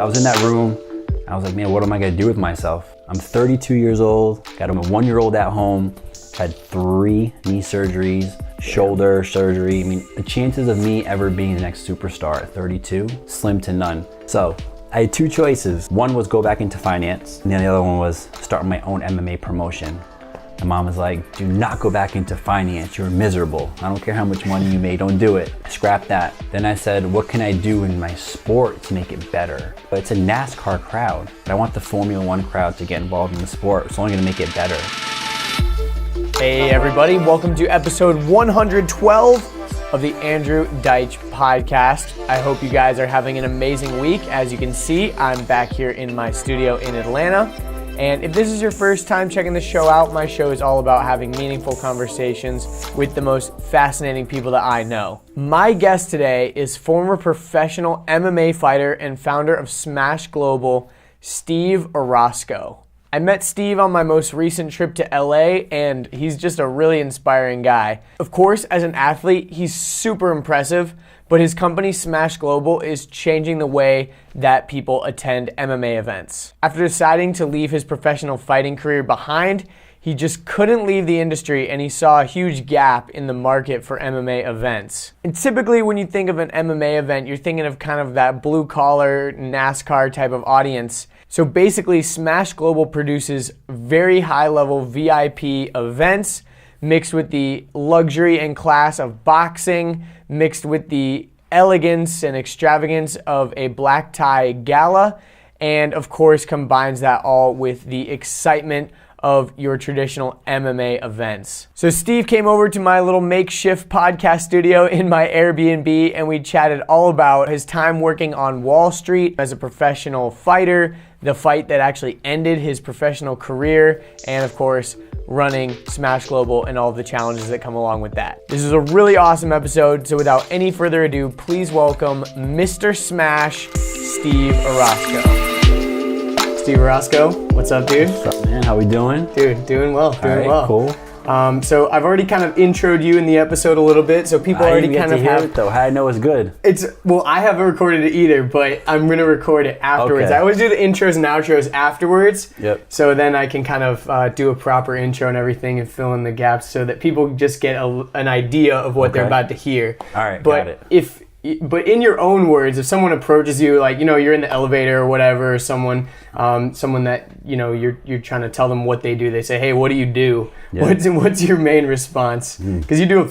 I was in that room. I was like, man, what am I gonna do with myself? I'm 32 years old, got a 1-year-old at home, had 3 knee surgeries, shoulder surgery. I mean, the chances of me ever being the next superstar at 32, slim to none. So I had 2 choices. One was go back into finance, and then the other one was start my own MMA promotion. My mom was like, do not go back into finance, you're miserable. I don't care how much money you made, don't do it. Scrap that. Then I said, what can I do in my sport to make it better? But it's a NASCAR crowd. I want the Formula One crowd to get involved in the sport. It's only gonna make it better. Hey everybody, welcome to episode 112 of the Andrew Deitsch podcast. I hope you guys are having an amazing week. As you can see, I'm back here in my studio in Atlanta. And if this is your first time checking the show out, my show is all about having meaningful conversations with the most fascinating people that I know. My guest today is former professional MMA fighter and founder of Smash Global, Steve Orosco. I met Steve on my most recent trip to LA, and he's just a really inspiring guy. Of course, as an athlete, he's super impressive, but his company Smash Global is changing the way that people attend MMA events. After deciding to leave his professional fighting career behind, he just couldn't leave the industry, and he saw a huge gap in the market for MMA events. And typically when you think of an MMA event, you're thinking of kind of that blue collar NASCAR type of audience. So basically, Smash Global produces very high level VIP events mixed with the luxury and class of boxing, mixed with the elegance and extravagance of a black tie gala, and of course combines that all with the excitement of your traditional MMA events. So Steve came over to my little makeshift podcast studio in my Airbnb, and we chatted all about his time working on Wall Street as a professional fighter, the fight that actually ended his professional career, and of course, running Smash Global and all of the challenges that come along with that. This is a really awesome episode, so without any further ado, please welcome Mr. Smash, Steve Orosco. Steve Orosco, what's up, dude? What's up, man? How we doing? Dude, doing well, doing well. Cool. So I've already kind of introed you in the episode a little bit, so people already kind of have. It though. How I know it's good? Well, I haven't recorded it either, but I'm gonna record it afterwards. Okay. I always do the intros and outros afterwards. Yep. So then I can kind of do a proper intro and everything and fill in the gaps so that people just get an idea of what they're about to hear. All right, but got it. But in your own words, if someone approaches you, like, you know, you're in the elevator or whatever, or someone that, you know, you're trying to tell them what they do, they say, hey, what do you do? Yeah. What's your main response? Because you do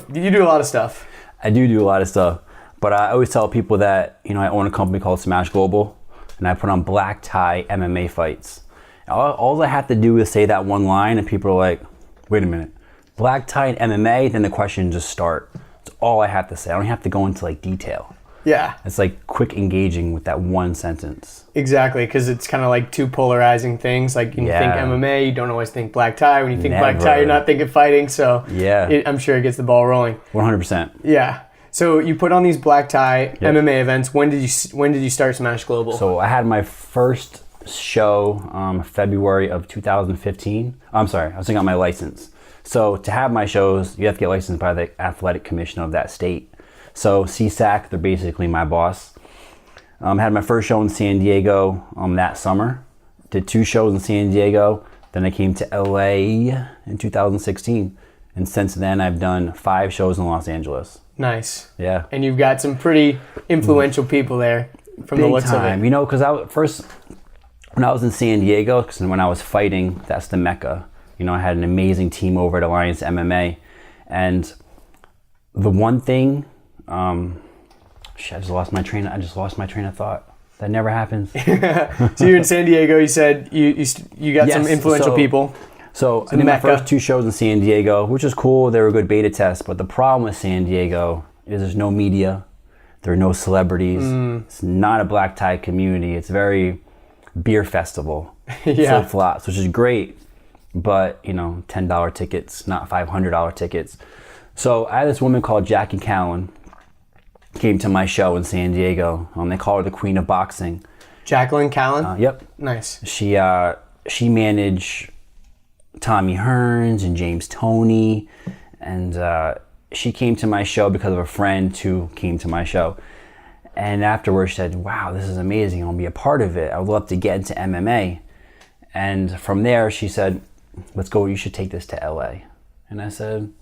a lot of stuff. I do a lot of stuff, but I always tell people that, you know, I own a company called Smash Global, and I put on black tie MMA fights. All I have to do is say that one line, and people are like, wait a minute, black tie and MMA? Then the questions just start. That's all I have to say. I don't have to go into like detail. Yeah. It's like quick engaging with that one sentence. Exactly, because it's kind of like two polarizing things. Like when you think MMA, you don't always think black tie. When you think black tie, you're not thinking fighting. So I'm sure it gets the ball rolling. 100%. Yeah. So you put on these black tie MMA events. When did you start Smash Global? So I had my first show February of 2015. I'm sorry, I was got my license. So to have my shows, you have to get licensed by the athletic commission of that state. So CSAC, they're basically my boss. Had my first show in San Diego that summer. Did 2 shows in San Diego. Then I came to LA in 2016. And since then, I've done 5 shows in Los Angeles. Nice. Yeah. And you've got some pretty influential people there from Big the looks time. of it. You know, because when I was in San Diego, because when I was fighting, that's the Mecca. You know, I had an amazing team over at Alliance MMA. And the one thing, I just lost my train of thought. That never happens. So you're in San Diego, you said you got some influential people. So I did my first 2 shows in San Diego, which is cool. They were good beta tests. But the problem with San Diego is there's no media. There are no celebrities. It's not a black tie community. It's very beer festival. Flip-flops, which is great. But, you know, $10 tickets, not $500 tickets. So I had this woman called Jackie Callan came to my show in San Diego. They call her the Queen of Boxing. Jacqueline Callan? Yep. Nice. She managed Tommy Hearns and James Toney, and she came to my show because of a friend who came to my show. And afterwards she said, wow, this is amazing. I'll be a part of it. I would love to get into MMA. And from there she said, let's go. You should take this to LA. And I said,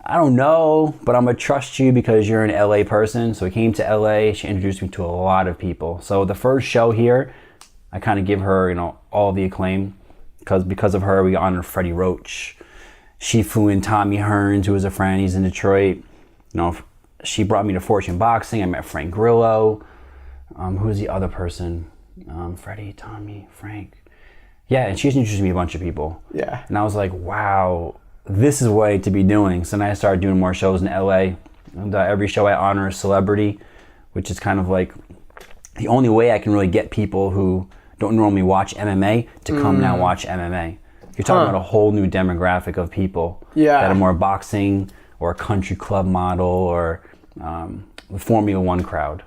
I don't know, but I'm going to trust you because you're an LA person. So we came to LA. She introduced me to a lot of people. So the first show here, I kind of give her, all the acclaim because of her, we honored Freddie Roach. She flew in Tommy Hearns, who was a friend. He's in Detroit. She brought me to Fortune Boxing. I met Frank Grillo. Who's the other person? Freddie, Tommy, Frank. Yeah, and she's introduced me to a bunch of people. Yeah. And I was like, wow, this is what to be doing. So then I started doing more shows in LA. And every show I honor a celebrity, which is kind of like the only way I can really get people who don't normally watch MMA to come now watch MMA. You're talking about a whole new demographic of people that are more boxing or a country club model or the Formula One crowd.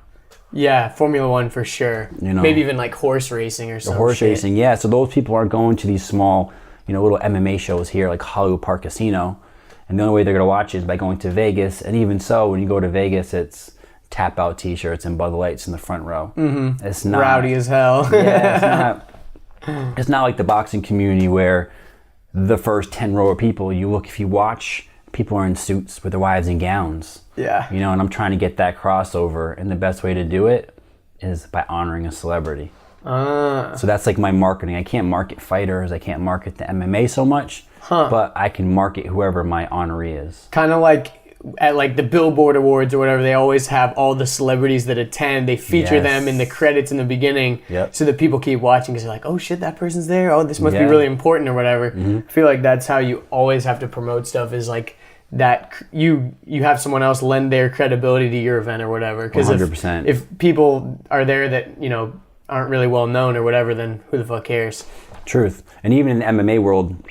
Yeah, Formula One for sure. Maybe even like horse racing or something. Horse racing, yeah. So those people are going to these small, little MMA shows here like Hollywood Park Casino. And the only way they're going to watch it is by going to Vegas. And even so, when you go to Vegas, it's tap out t-shirts and Bud Lights in the front row. Mm-hmm. It's not rowdy as hell. Yeah, it's not like the boxing community where the first 10 row of people, if you watch, people are in suits with their wives in gowns. Yeah. And I'm trying to get that crossover, and the best way to do it is by honoring a celebrity. So that's like my marketing. I can't market fighters, I can't market the MMA so much, but I can market whoever my honoree is. Kind of like at like the Billboard Awards or whatever, they always have all the celebrities that attend. They feature them in the credits in the beginning, so that people keep watching because they're like, oh shit, that person's there. Oh, this must be really important or whatever. Mm-hmm. I feel like that's how you always have to promote stuff, is like that you have someone else lend their credibility to your event or whatever. Because if people are there that aren't really well known or whatever, then who the fuck cares? Truth. And even in the MMA world,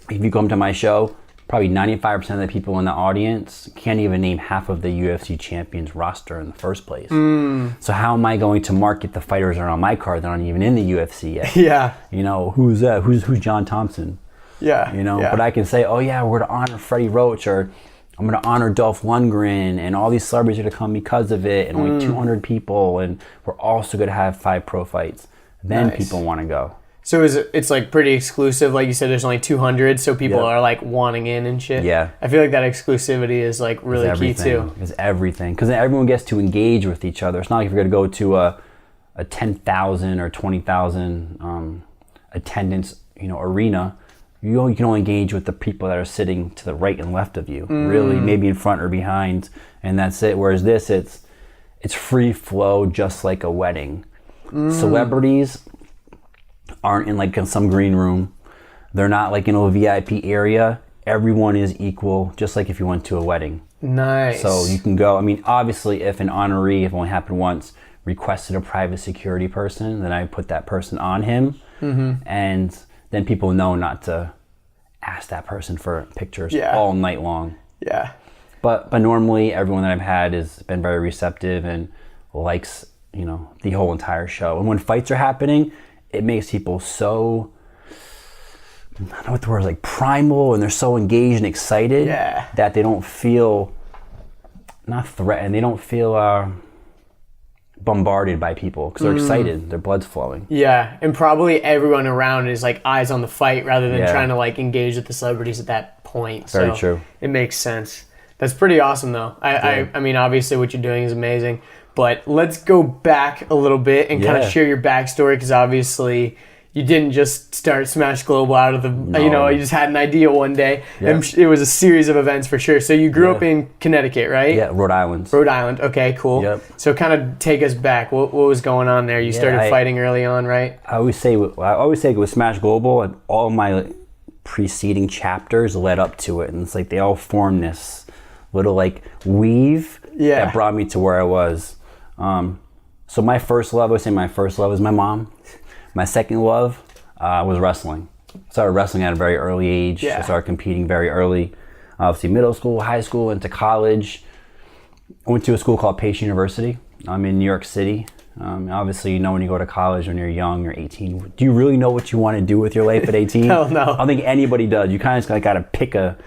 if you come to my show, probably 95% of the people in the audience can't even name half of the UFC champions roster in the first place. So how am I going to market the fighters that are on my card that aren't even in the UFC yet? Yeah. Who's that? Who's John Thompson? Yeah. But I can say, oh yeah, we're going to honor Freddie Roach, or I'm going to honor Dolph Lundgren, and all these celebrities are going to come because of it, and only 200 people, and we're also going to have 5 pro fights. Then people want to go. So it's like pretty exclusive, like you said. There's only 200, so people are like wanting in and shit. Yeah, I feel like that exclusivity is like really key too. It's everything, because then everyone gets to engage with each other. It's not like if you're going to go to a 10,000 or 20,000 attendance, arena. You can only engage with the people that are sitting to the right and left of you, really, maybe in front or behind, and that's it. Whereas this, it's free flow, just like a wedding. Celebrities aren't in like some green room. They're not like in a VIP area. Everyone is equal, just like if you went to a wedding. Nice. So you can go. I mean, obviously, if an honoree, if it only happened once, requested a private security person, then I put that person on him, and then people know not to ask that person for pictures all night long. Yeah. But normally, everyone that I've had has been very receptive and likes, the whole entire show. And when fights are happening, it makes people so, I don't know what the word is, like primal, and they're so engaged and excited that they don't feel, not threatened, they don't feel bombarded by people because they're excited, their blood's flowing. Yeah, and probably everyone around is like eyes on the fight rather than trying to like engage with the celebrities at that point. Very true. It makes sense. That's pretty awesome though. I mean, obviously what you're doing is amazing. But let's go back a little bit and kind of share your backstory, because obviously you didn't just start Smash Global out of the, you just had an idea one day. And it was a series of events for sure. So you grew up in Connecticut, right? Yeah, Rhode Island. Rhode Island. Okay, cool. Yep. So kind of take us back. What was going on there? You started fighting early on, right? I always say with Smash Global, and all my preceding chapters led up to it. And it's like they all formed this little like weave that brought me to where I was. So my first love is my mom. My second love was wrestling. I started wrestling at a very early age. I started competing very early. Obviously middle school, high school, into college. I went to a school called Pace University. I'm in New York City. Obviously, when you go to college when you're young, you're 18. Do you really know what you want to do with your life at 18? Hell no. I don't think anybody does. You kind of just got to pick a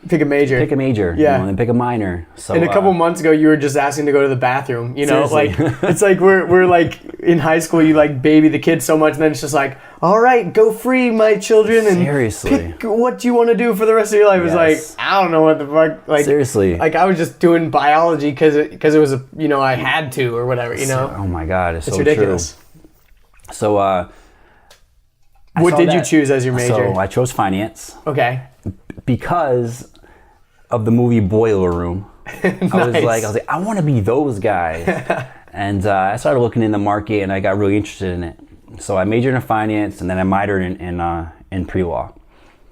Pick a major. Pick a major. Yeah. And then pick a minor. So And a couple months ago, you were just asking to go to the bathroom. Like it's like we're like in high school, you like baby the kids so much, and then it's just like, all right, go free, my children, and seriously, pick what you want to do for the rest of your life. It's like, I don't know what the fuck. Like seriously, like I was just doing biology because it was I had to or whatever. Oh my God, it's so ridiculous. True. So what did you choose as your major? So I chose finance. Okay. Because of the movie Boiler Room. Nice. I was like, I want to be those guys. And I started looking in the market, and I got really interested in it. So I majored in finance, and then I minored in pre-law.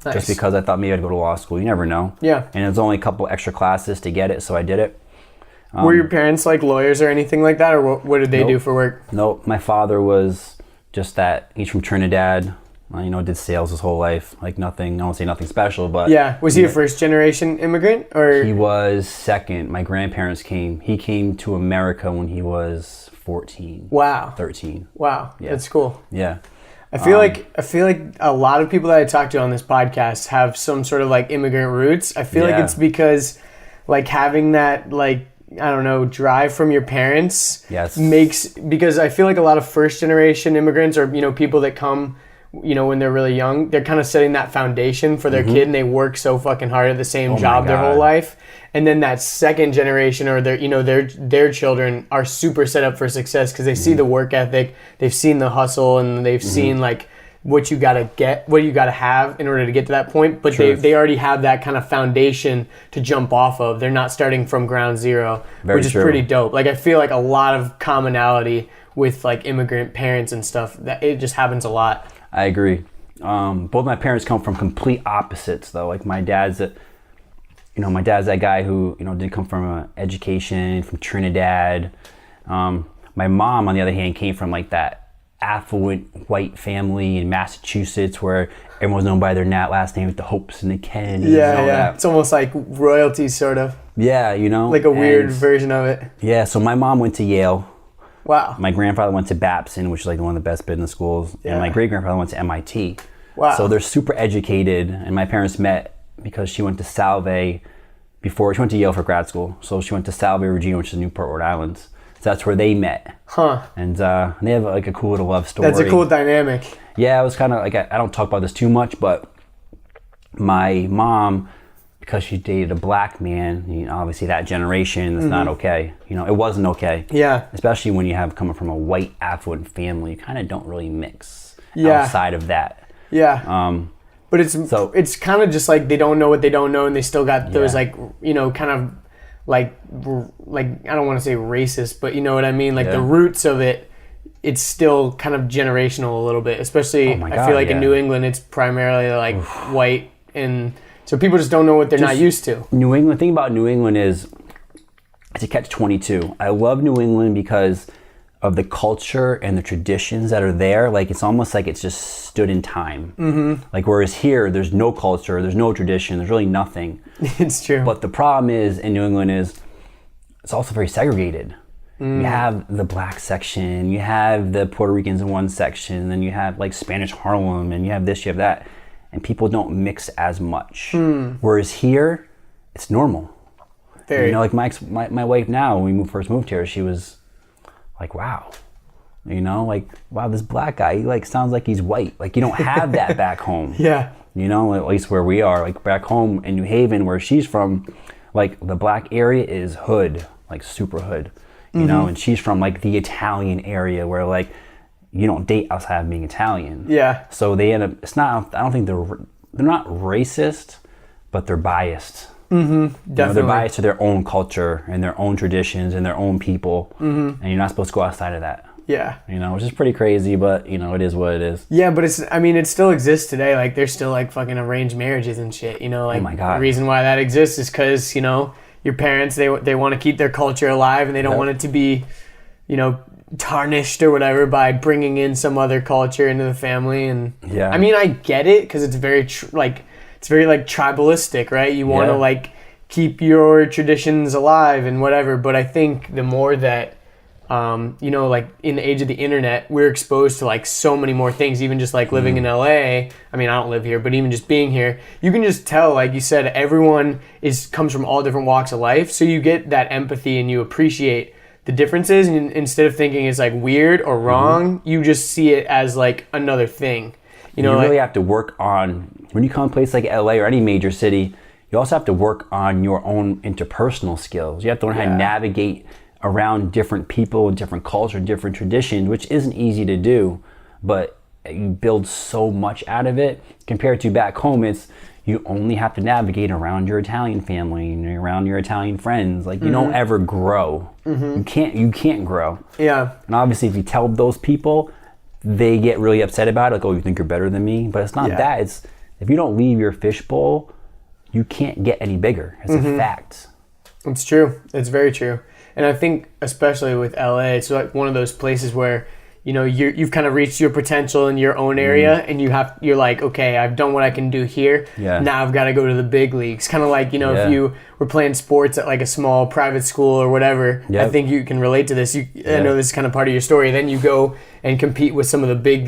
Nice. Just because I thought maybe I'd go to law school. You never know. Yeah. And it was only a couple extra classes to get it, so I did it. Were your parents like lawyers or anything like that, or what did they do for work? Nope. My father was just that. He's from Trinidad. Did sales his whole life. Like nothing, I won't say nothing special, but... Yeah. Was he a first generation immigrant or? He was second. My grandparents came. He came to America when he was 14. Wow. 13. Wow. Yeah. That's cool. Yeah. I feel like a lot of people that I talk to on this podcast have some sort of like immigrant roots. I feel like it's because like having that like, I don't know, drive from your parents because I feel like a lot of first generation immigrants or, people that come, when they're really young, they're kind of setting that foundation for their kid and they work so fucking hard at the same job their whole life. And then that second generation or their children are super set up for success because they see the work ethic, they've seen the hustle, and they've seen like what you gotta have in order to get to that point. But they already have that kind of foundation to jump off of. They're not starting from ground zero, which is pretty dope. Like I feel like a lot of commonality with like immigrant parents and stuff, that it just happens a lot. I agree. Both my parents come from complete opposites, though. Like my dad's that guy who didn't come from an education from Trinidad. My mom, on the other hand, came from like that affluent white family in Massachusetts where everyone's known by their last name with the Hopes and the Kennedys. Yeah. That. It's almost like royalty, sort of. Yeah, like a weird version of it. Yeah. So my mom went to Yale. Wow. My grandfather went to Babson, which is like one of the best business schools. Yeah. And my great-grandfather went to MIT. Wow. So they're super educated. And my parents met because she went to Salve before. She went to Yale for grad school. So she went to Salve, Virginia, which is Newport, Rhode Island. So that's where they met. Huh. And they have like a cool little love story. That's a cool dynamic. Yeah, it was kind of like, I don't talk about this too much, but my mom... because she dated a black man, obviously that generation, it's not okay. It wasn't okay. Yeah. Especially when you have coming from a white affluent family, you kind of don't really mix outside of that. Yeah. But it's kind of just like they don't know what they don't know, and they still got those like kind of like I don't want to say racist, but you know what I mean. Like the roots of it. It's still kind of generational a little bit, especially I feel like in New England, it's primarily like white and. So people just don't know what they're not used to. New England, the thing about New England is it's a catch-22. I love New England because of the culture and the traditions that are there. Like it's almost like it's just stood in time. Mm-hmm. Like whereas here, there's no culture, there's no tradition, there's really nothing. It's true. But the problem is in New England is it's also very segregated. You have the black section, you have the Puerto Ricans in one section, then you have like Spanish Harlem, and you have this, you have that. And people don't mix as much. Whereas here, it's normal. Like my wife now, when we first moved here, she was like, wow. Wow, this black guy, he like sounds like he's white. Like you don't have that back home. Yeah. At least where we are. Like back home in New Haven, where she's from, like the black area is hood, like super hood. And she's from like the Italian area where like, you don't date outside of being Italian. Yeah. So they end up, it's not, I don't think they're not racist, but they're biased. Mm-hmm. Definitely. They're biased to their own culture and their own traditions and their own people. Mm-hmm. And you're not supposed to go outside of that. Yeah. Which is pretty crazy, but it is what it is. Yeah, but it still exists today. Like there's still like fucking arranged marriages and shit, like oh my God. The reason why that exists is because, your parents, they want to keep their culture alive and they don't want it to be, tarnished or whatever by bringing in some other culture into the family. And I mean, I get it because it's very tribalistic, right? You want to like keep your traditions alive and whatever. But I think the more that you know, like in the age of the internet, we're exposed to like so many more things, even just like living in LA. I mean, I don't live here, but even just being here, you can just tell, like you said, everyone comes from all different walks of life. So you get that empathy and you appreciate the differences. And instead of thinking it's like weird or wrong, you just see it as like another thing. You know, really have to work on, when you come to a place like LA or any major city, you also have to work on your own interpersonal skills. You have to learn how to navigate around different people, different culture, different traditions, which isn't easy to do, but you build so much out of it. Compared to back home, you only have to navigate around your Italian family and around your Italian friends. Like you don't ever grow. You can't grow. Yeah. And obviously if you tell those people, they get really upset about it, like, oh, you think you're better than me? But it's not that. It's if you don't leave your fishbowl, you can't get any bigger. It's a fact. It's true. It's very true. And I think especially with LA, it's like one of those places where, you know, you've kind of reached your potential in your own area, and you're like, okay, I've done what I can do here. Yeah. Now I've got to go to the big leagues. Kind of like, you know, if you were playing sports at like a small private school or whatever, I think you can relate to this. I know this is kind of part of your story. Then you go and compete with some of the big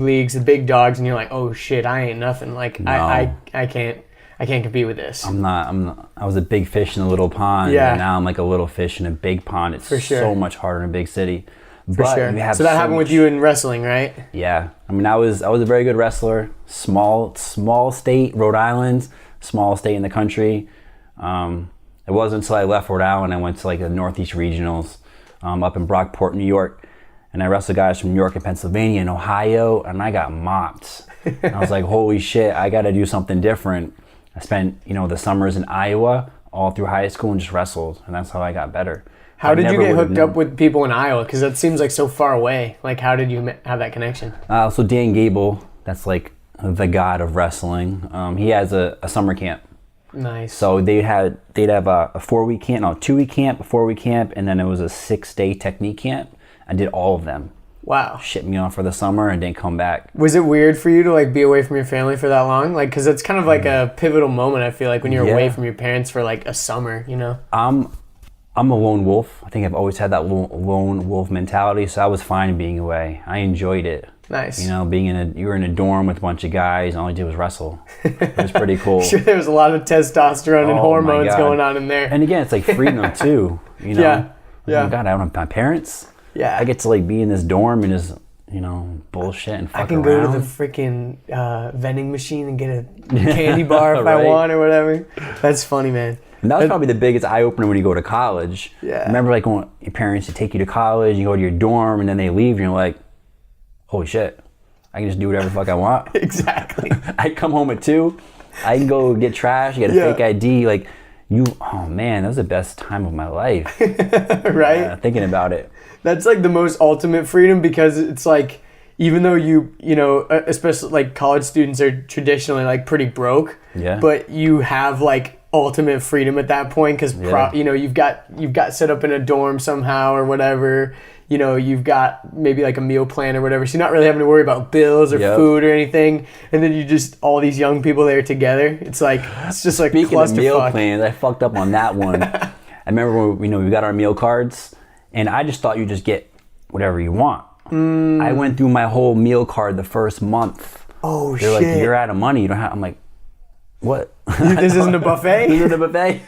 leagues, the big dogs, and you're like, oh shit, I ain't nothing. Like I can't compete with this. I'm not. I was a big fish in a little pond, and now I'm like a little fish in a big pond. It's so much harder in a big city. For sure. So that happened with you in wrestling, right? Yeah. I mean, I was a very good wrestler. Small state, Rhode Island, small state in the country. It wasn't until I left Rhode Island I went to like the Northeast Regionals up in Brockport, New York. And I wrestled guys from New York and Pennsylvania and Ohio, and I got mopped. And I was like, holy shit, I got to do something different. I spent, you know, the summers in Iowa all through high school and just wrestled, and that's how I got better. How did you get hooked up with people in Iowa? Because that seems like so far away. Like, how did you have that connection? So Dan Gable, that's like the god of wrestling. He has a summer camp. Nice. So they'd have a 4-week camp, no, 2-week camp, a 4-week camp, and then it was a 6-day technique camp. I did all of them. Wow. Shipped me off for the summer and didn't come back. Was it weird for you to like be away from your family for that long? Like, because it's kind of like a pivotal moment, I feel like, when you're away from your parents for like a summer, you know? I'm a lone wolf. I think I've always had that lone wolf mentality, so I was fine being away. I enjoyed it. Nice. You know, you were in a dorm with a bunch of guys, and all you did was wrestle. It was pretty cool. Sure, there was a lot of testosterone and hormones going on in there. And again, it's like freedom too, you know? Yeah. Oh my God, I don't have my parents. Yeah. I get to like be in this dorm and just, you know, bullshit and fuck around. I can go to the freaking vending machine and get a candy bar if I want or whatever. That's funny, man. And that was probably the biggest eye-opener when you go to college. Yeah. Remember like when your parents would take you to college, you go to your dorm, and then they leave, and you're like, holy shit, I can just do whatever the fuck I want. Exactly. I come home at 2, I can go get trash, get a fake ID, like, oh man, that was the best time of my life. Right? Thinking about it. That's like the most ultimate freedom, because it's like, even though you know, especially like college students are traditionally like pretty broke, but you have like ultimate freedom at that point, because you know, you've got set up in a dorm somehow or whatever. You know, you've got maybe like a meal plan or whatever, so you're not really having to worry about bills or food or anything. And then you just, all these young people there together. It's just like Speaking of meal clusterfuck. plans, I fucked up on that one. I remember when we got our meal cards, and I just thought you just get whatever you want. I went through my whole meal card the first month. Oh, They're shit. like, you're out of money. You don't have. I'm like, what? This isn't a buffet? This isn't a buffet?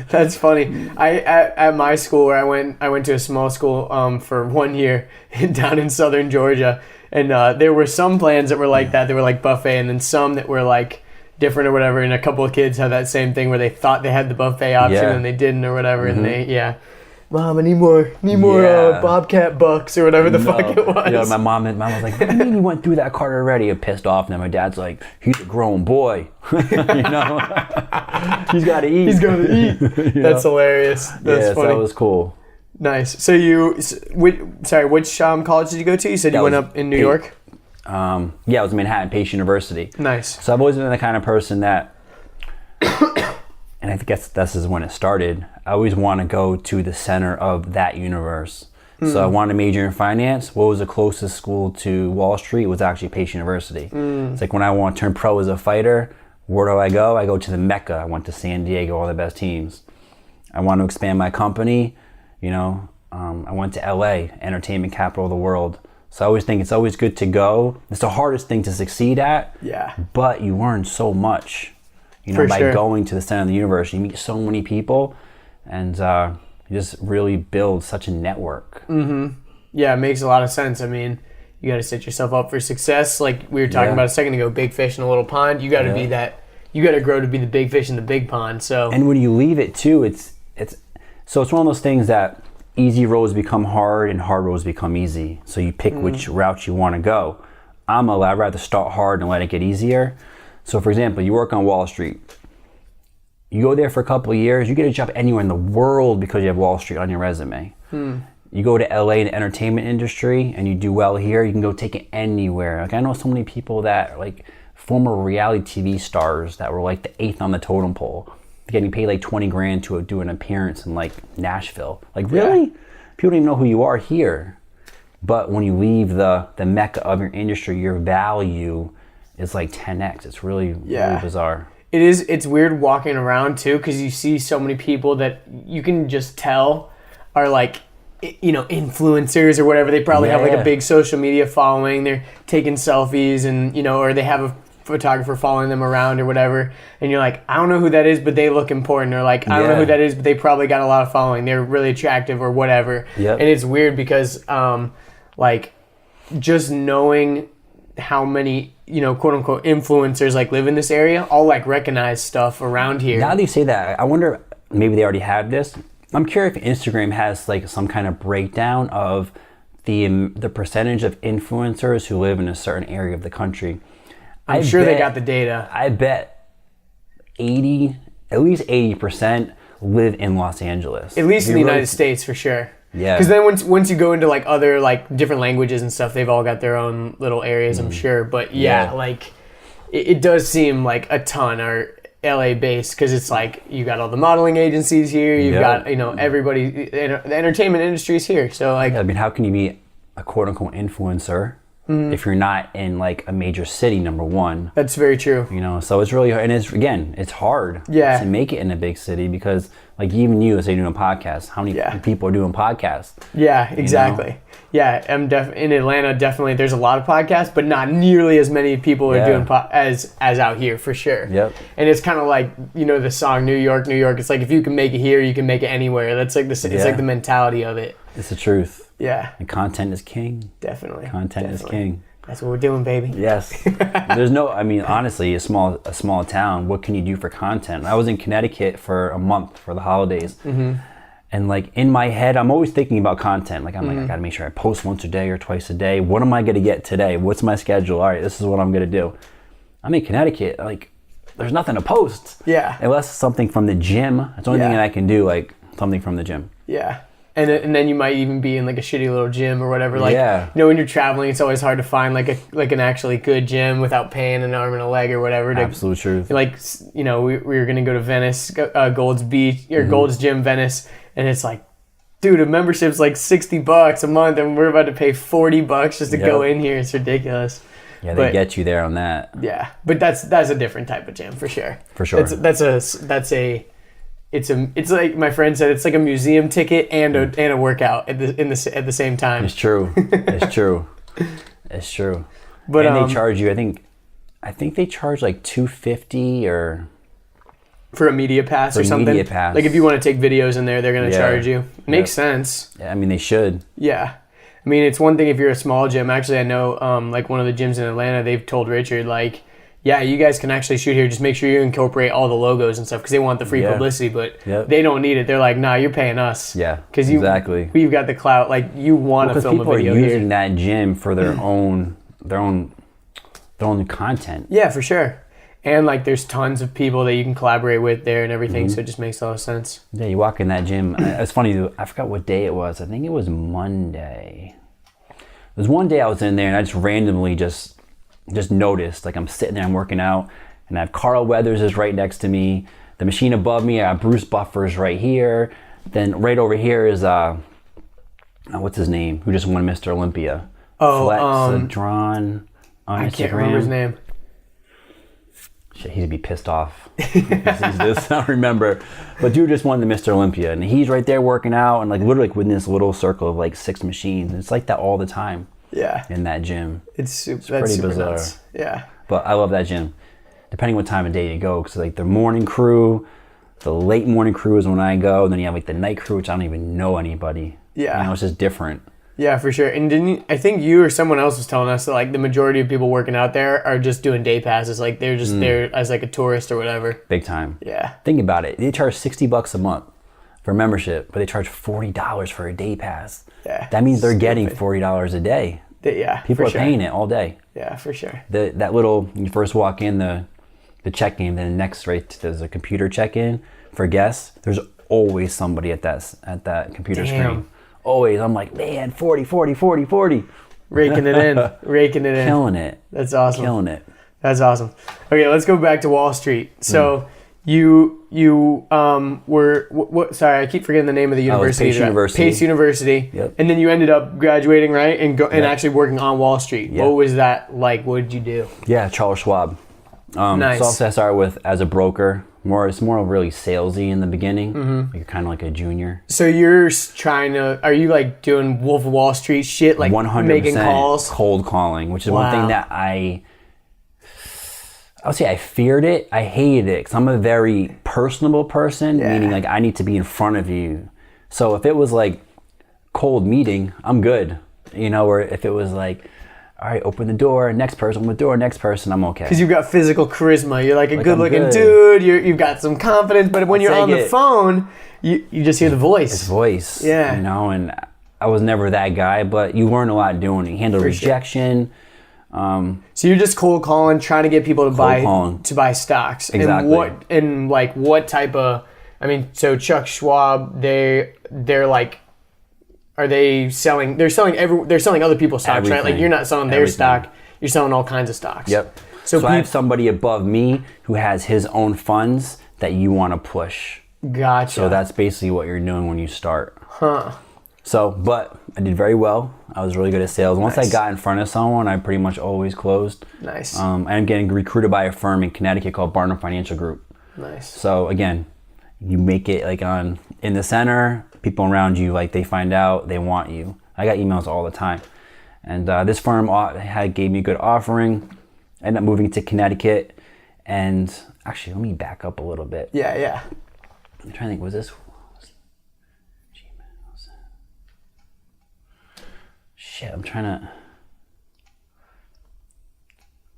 That's funny. At my school, where I went to a small school for 1 year down in southern Georgia, and there were some plans that were like that. They were like buffet, and then some that were like different or whatever. And a couple of kids had that same thing where they thought they had the buffet option and they didn't or whatever. And they Mom, I need more Bobcat bucks or whatever the fuck it was. You know, my mom was like, what do you mean you went through that card already? I'm pissed off. And then my dad's like, he's a grown boy. You know? He's got to eat. He's going to eat. That's hilarious. That's funny. So that was cool. Nice. So which college did you go to? You said you went up in New York? It was Manhattan Pace University. Nice. So I've always been the kind of person that, and I guess this is when it started, I always want to go to the center of that universe. So I wanted to major in finance. What was the closest school to Wall Street? It was actually Pace University. It's like when I want to turn pro as a fighter, where do I go? I go to the Mecca. I went to San Diego, all the best teams. I want to expand my company, you know. I went to LA, entertainment capital of the world. So I always think it's always good to go. It's the hardest thing to succeed at. Yeah. But you learn so much, by going to the center of the universe. You meet so many people, and you just really build such a network. Yeah, it makes a lot of sense. I mean, you got to set yourself up for success. Like we were talking about a second ago, big fish in a little pond. You got to be that. You got to grow to be the big fish in the big pond. So. And when you leave it too, it's one of those things that easy roads become hard and hard roads become easy. So you pick which route you want to go. I'd rather start hard and let it get easier. So for example, you work on Wall Street. You go there for a couple of years, you get a job anywhere in the world because you have Wall Street on your resume. You go to LA in the entertainment industry and you do well here, you can go take it anywhere. Like I know so many people that are like former reality TV stars that were like the 8th on the totem pole, getting paid like 20 grand to do an appearance in like Nashville. Like really? People don't even know who you are here. But when you leave the mecca of your industry, your value is like 10x. It's really bizarre. It is. It's weird walking around too, because you see so many people that you can just tell are like, influencers or whatever. They probably have like a big social media following. They're taking selfies and, or they have a photographer following them around or whatever. And you're like, I don't know who that is, but they look important. Or like, I don't know who that is, but they probably got a lot of following. They're really attractive or whatever. And it's weird because, like, just knowing how many, quote unquote influencers like live in this area, all like recognize stuff around here. Now that you say that, I wonder, maybe they already have this. I'm curious if Instagram has like some kind of breakdown of the percentage of influencers who live in a certain area of the country. I'm sure they got the data. I bet at least 80% live in Los Angeles. At least in the United States for sure. Yeah. Because then once you go into like other like different languages and stuff, they've all got their own little areas, I'm sure. But like it does seem like a ton are LA based, because it's like you got all the modeling agencies here, you've got everybody, the entertainment industry is here. So like, I mean, how can you be a quote unquote influencer if you're not in like a major city? Number one, that's very true. So it's really hard, and it's hard to make it in a big city, because like even you, let's say you're doing a podcast, how many people are doing podcasts? Yeah, exactly. Yeah, in Atlanta, definitely there's a lot of podcasts, but not nearly as many people are doing as out here for sure. Yep. And it's kind of like, the song New York, New York. It's like if you can make it here, you can make it anywhere. That's like it's like the mentality of it. It's the truth. Yeah. And content is king. Definitely. Content is king. That's what we're doing, baby. Yes. There's no, honestly, a small town, what can you do for content? I was in Connecticut for a month for the holidays. And like in my head, I'm always thinking about content. Like I'm like, I gotta make sure I post once a day or twice a day. What am I gonna get today? What's my schedule? All right, this is what I'm gonna do. I'm in Connecticut, like there's nothing to post. Yeah. Unless something from the gym. That's the only thing that I can do, like something from the gym. Yeah. And then you might even be in like a shitty little gym or whatever. Like, when you're traveling, it's always hard to find like an actually good gym without paying an arm and a leg or whatever. Absolute truth. Like, we were gonna go to Venice, Gold's Beach or Gold's Gym, Venice, and it's like, dude, a membership's like $60 a month, and we're about to pay $40 just to go in here. It's ridiculous. Yeah, they get you there on that. Yeah, but that's a different type of gym for sure. For sure. It's like my friend said, it's like a museum ticket and a workout at the same time. It's true. It's true. It's true. But and they charge you, I think they charge like $250 or for a media pass or something. Media pass. Like if you want to take videos in there, they're going to charge you. Makes sense. Yeah, I mean they should. Yeah. I mean, it's one thing if you're a small gym. Actually, I know like one of the gyms in Atlanta, they've told Richard like, yeah, you guys can actually shoot here. Just make sure you incorporate all the logos and stuff, because they want the free publicity, but they don't need it. They're like, nah, you're paying us. Yeah, because exactly. We've got the clout. Like you want to film a video here. People are using that gym for their own content. Yeah, for sure. And like, there's tons of people that you can collaborate with there and everything, so it just makes a lot of sense. Yeah, you walk in that gym. It's funny. I forgot what day it was. I think it was Monday. There was one day I was in there and I just randomly just noticed, like I'm sitting there, I'm working out, and I have Carl Weathers is right next to me. The machine above me, I have Bruce Buffer's right here. Then right over here is what's his name? Who just won Mr. Olympia? Oh, Flex Drawn on Instagram. I can't remember his name. Shit, he'd be pissed off if he sees this. I don't remember. But dude just won the Mr. Olympia, and he's right there working out, and like literally like within this little circle of like 6 machines. And it's like that all the time. Yeah. In that gym. It's pretty super bizarre. Nuts. Yeah. But I love that gym. Depending what time of day you go, because like the morning crew, the late morning crew is when I go, and then you have like the night crew, which I don't even know anybody. Yeah. You know, it's just different. Yeah, for sure. And I think you or someone else was telling us that like the majority of people working out there are just doing day passes. Like they're just there as like a tourist or whatever. Big time. Yeah. Think about it. They charge $60 a month for membership, but they charge $40 for a day pass. Yeah. That means they're getting $40 a day. Yeah. People are paying it all day. Yeah, for sure. That little, when you first walk in, the check-in, then next there's a computer check-in for guests. There's always somebody at that computer screen. Always. I'm like, man, 40. Raking it in. Killing it. That's awesome. Killing it. That's awesome. Okay, let's go back to Wall Street. So you were what? Sorry, I keep forgetting the name of the university. Pace University. Pace University. Yep. And then you ended up graduating, right? And actually working on Wall Street. Yep. What was that like? What did you do? Yeah, Charles Schwab. Nice. So also I started as a broker. It's more really salesy in the beginning. Like you're kind of like a junior. So you're are you like doing Wolf of Wall Street shit, like 100% making calls? Cold calling, which is one thing that I would say I feared it. I hated it because I'm a very personable person, meaning like I need to be in front of you. So if it was like cold meeting, I'm good. You know, or if it was like, all right, open the door, next person, open the door, next person, I'm okay. Because you've got physical charisma. You're like a good-looking dude. You've got some confidence. But when you're on the phone, you just hear the voice. It's voice. Yeah. You know, and I was never that guy, but you learn a lot doing it. You handle rejection. So you're just cold calling, trying to get people to buy stocks. Exactly. And what type of? I mean, so Chuck Schwab, they're like. Are they selling? They're selling other people's stocks, right? Like you're not selling their stock. You're selling all kinds of stocks. Yep. So I have somebody above me who has his own funds that you want to push. Gotcha. So that's basically what you're doing when you start. Huh. So, but I did very well. I was really good at sales. Once I got in front of someone, I pretty much always closed. Nice. I'm getting recruited by a firm in Connecticut called Barnum Financial Group. Nice. So again, you make it like in the center. People around you, like they find out, they want you. I got emails all the time. And this firm gave me a good offering. I ended up moving to Connecticut. And actually, let me back up a little bit. Yeah. I'm trying to think, was this? Shit, I'm trying to.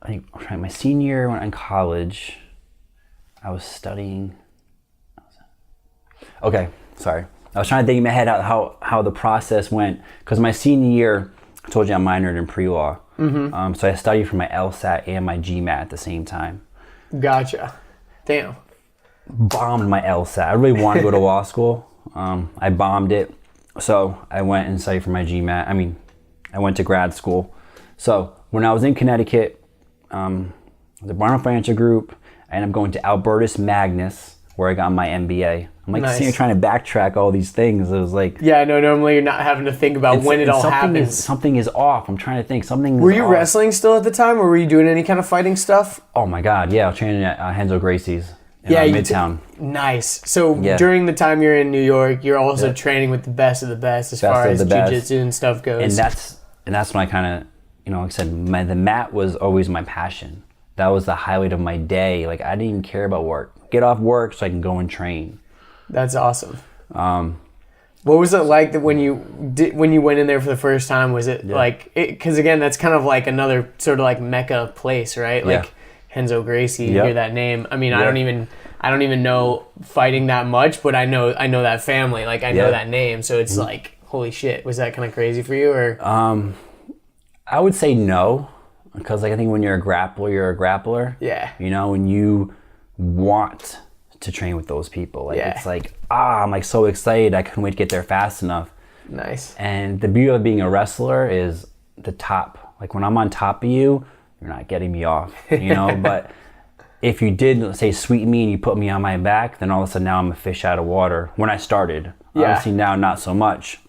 I think my senior year when in college, I was studying. Okay, sorry. I was trying to think in my head out how the process went. Because my senior year, I told you I minored in pre-law. So I studied for my LSAT and my GMAT at the same time. Gotcha. Damn. Bombed my LSAT. I really wanted to go to law school. I bombed it. So I went and studied for my GMAT. I went to grad school. So when I was in Connecticut, the Barnum Financial Group, I ended up going to Albertus Magnus, where I got my MBA. I'm like sitting here trying to backtrack all these things. It was like... Yeah, no, normally you're not having to think about when it all happens. Something is off. I'm trying to think. Were you wrestling still at the time, or were you doing any kind of fighting stuff? Oh my God, yeah. I was training at Henzo Gracie's in Midtown. Nice. So during the time you're in New York, you're also training with the best of the best as far as jiu-jitsu and stuff goes. And that's when I kind of, like I said, the mat was always my passion. That was the highlight of my day. Like I didn't even care about work. Get off work so I can go and train. That's awesome. What was it like that when you went in there for the first time? Was it like, because again, that's kind of like another sort of like mecca place, right? Like Henzo Gracie, you hear that name. I mean, I don't even know fighting that much, but I know that family. Like I know that name, so it's like, holy shit. Was that kind of crazy for you, or? I would say no, because like I think when you're a grappler, you're a grappler. Yeah. When you want to train with those people, like it's like I'm like so excited. I couldn't wait to get there fast enough. Nice. And the beauty of being a wrestler is the top. Like when I'm on top of you, you're not getting me off. But if you did, let's say, sweep me and you put me on my back, then all of a sudden now I'm a fish out of water. When I started, obviously now not so much.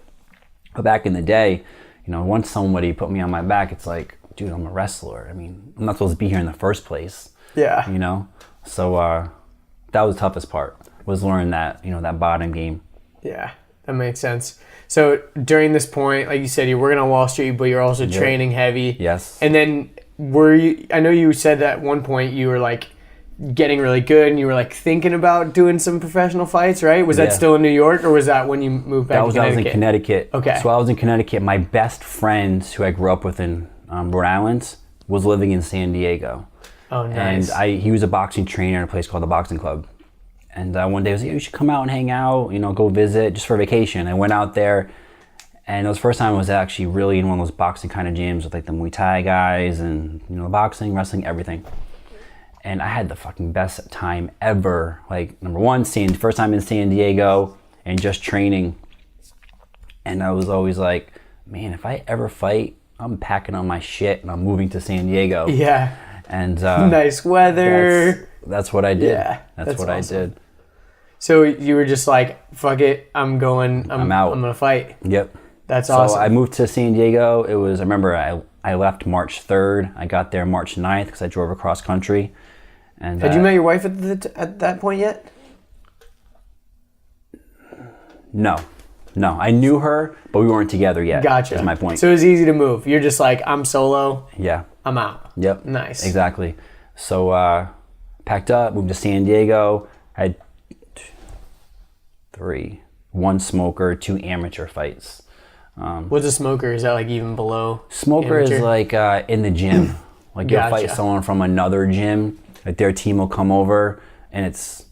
But back in the day, once somebody put me on my back, it's like, dude, I'm a wrestler. I mean, I'm not supposed to be here in the first place. Yeah. So that was the toughest part, was learning that, that bottom game. Yeah, that makes sense. So during this point, like you said, you're working on Wall Street, but you're also training heavy. Yes. And then I know you said that at one point you were like getting really good and you were like thinking about doing some professional fights, right? Was that still in New York, or was that when you moved back to Connecticut? I was in Connecticut. Okay. So I was in Connecticut. My best friend, who I grew up with in Rhode Island, was living in San Diego. Oh, nice. And he was a boxing trainer in a place called the Boxing Club. And one day I was like, you should come out and hang out, go visit just for vacation. I went out there, and it was the first time I was actually really in one of those boxing kind of gyms with like the Muay Thai guys and, boxing, wrestling, everything. And I had the fucking best time ever. Like, number one, first time in San Diego and just training. And I was always like, man, if I ever fight, I'm packing on my shit and I'm moving to San Diego. Yeah. And nice weather. That's what I did. Yeah, that's what awesome. I did. So you were just like, fuck it, I'm out. I'm gonna fight. Yep. That's awesome. So I moved to San Diego. I remember I left March 3rd. I got there March 9th because I drove across country. And had you met your wife at that point yet? No. I knew her, but we weren't together yet. Gotcha. That's my point. So it was easy to move. You're just like, I'm solo. Yeah. I'm out. Yep. Nice. Exactly. So packed up, moved to San Diego. I had 1 smoker, 2 amateur fights. What's a smoker? Is that like even below? Smoker amateur? Is like in the gym. Like you'll fight someone from another gym. Like their team will come over, and it's